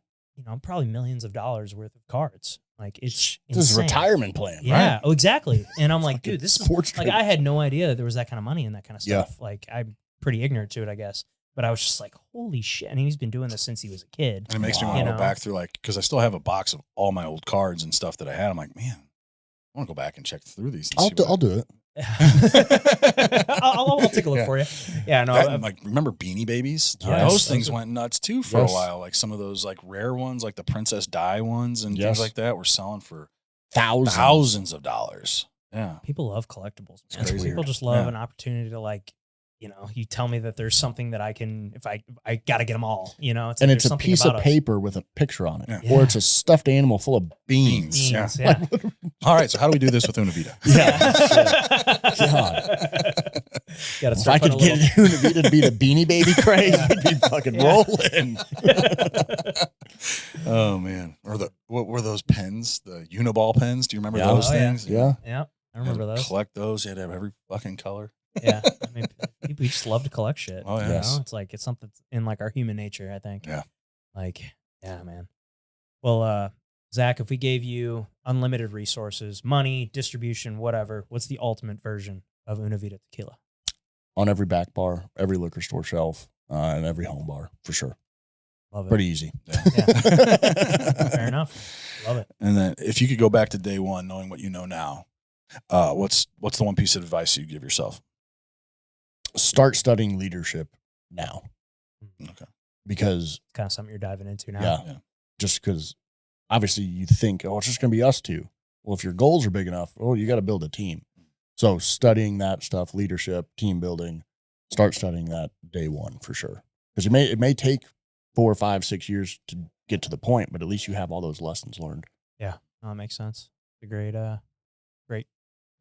probably millions of dollars worth of cards. Like it's this is a insane. retirement plan. Yeah. Right? Oh, exactly. And I'm like, dude, this is sports. I had no idea that there was that kind of money in that kind of stuff. Like I'm pretty ignorant to it, I guess. But I was just like, holy shit. And he's been doing this since he was a kid. And it makes me want to go back through because I still have a box of all my old cards and stuff that I had. I'm like, man, I want to go back and check through these. And I'll do it. I'll take a look for you. Yeah, no. Remember Beanie Babies? Yes. Those things went nuts too for a while. Like some of those rare ones, like the Princess Di ones and things like that, were selling for thousands of dollars. Yeah, people love collectibles. It's crazy. People just love an opportunity to you tell me that there's something that I can, if I got to get them all, it's and it's a piece of paper with a picture on it, or it's a stuffed animal full of beans. Yeah. All right. So how do we do this with Una Vida? God. If I could get Una Vida to be the Beanie Baby craze, we'd be fucking rolling. Oh man. Or what were those pens? The Uniball pens? Do you remember those things? Yeah. I remember those. Collect those. You had to have every fucking color. Yeah, I mean, we just love to collect shit. Oh yeah, it's something in our human nature, I think. Yeah, man. Well, Zach, if we gave you unlimited resources, money, distribution, whatever, what's the ultimate version of Una Vida Tequila? On every back bar, every liquor store shelf, and every home bar for sure. Love it. Pretty easy. Yeah. Fair enough. Love it. And then, if you could go back to day one, knowing what you know now, what's the one piece of advice you give yourself? Start studying leadership now. Okay. Because it's kind of something you're diving into now. Yeah. Just because obviously you think, it's just going to be us two. Well, if your goals are big enough, you got to build a team. So studying that stuff, leadership, team building, start studying that day one for sure. Because it may take 4, 5, 6 years to get to the point, but at least you have all those lessons learned. Yeah. No, that makes sense. It's a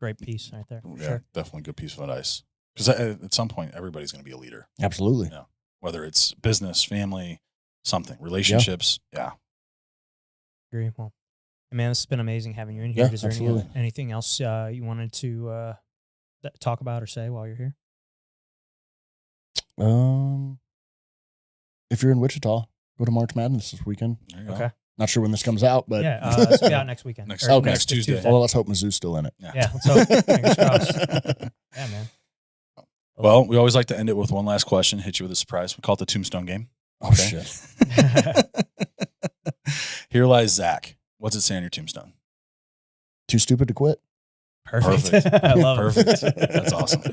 great piece right there. Yeah, sure. Definitely a good piece of advice. Because at some point, everybody's going to be a leader. Absolutely. Yeah. Whether it's business, family, something, relationships. Yeah. Agree. Well, man, this has been amazing having you in here. Yeah, Is there absolutely. anything else you wanted to talk about or say while you're here? If you're in Wichita, go to March Madness this weekend. There you go. Okay. Not sure when this comes out, but it's be out next weekend. Next Tuesday. Tuesday. Well, let's hope Mizzou's still in it. Yeah, let's hope. Fingers crossed. Yeah, man. Well, we always like to end it with one last question, hit you with a surprise. We call it the Tombstone Game. Oh, Okay. shit. Here lies Zach. What's it say on your tombstone? Too stupid to quit. Perfect. I love Perfect. it. That's awesome.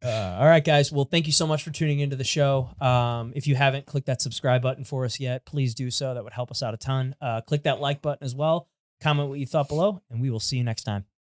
All right, guys. Well, thank you so much for tuning into the show. If you haven't clicked that subscribe button for us yet, please do so. That would help us out a ton. Click that like button as well. Comment what you thought below, and we will see you next time.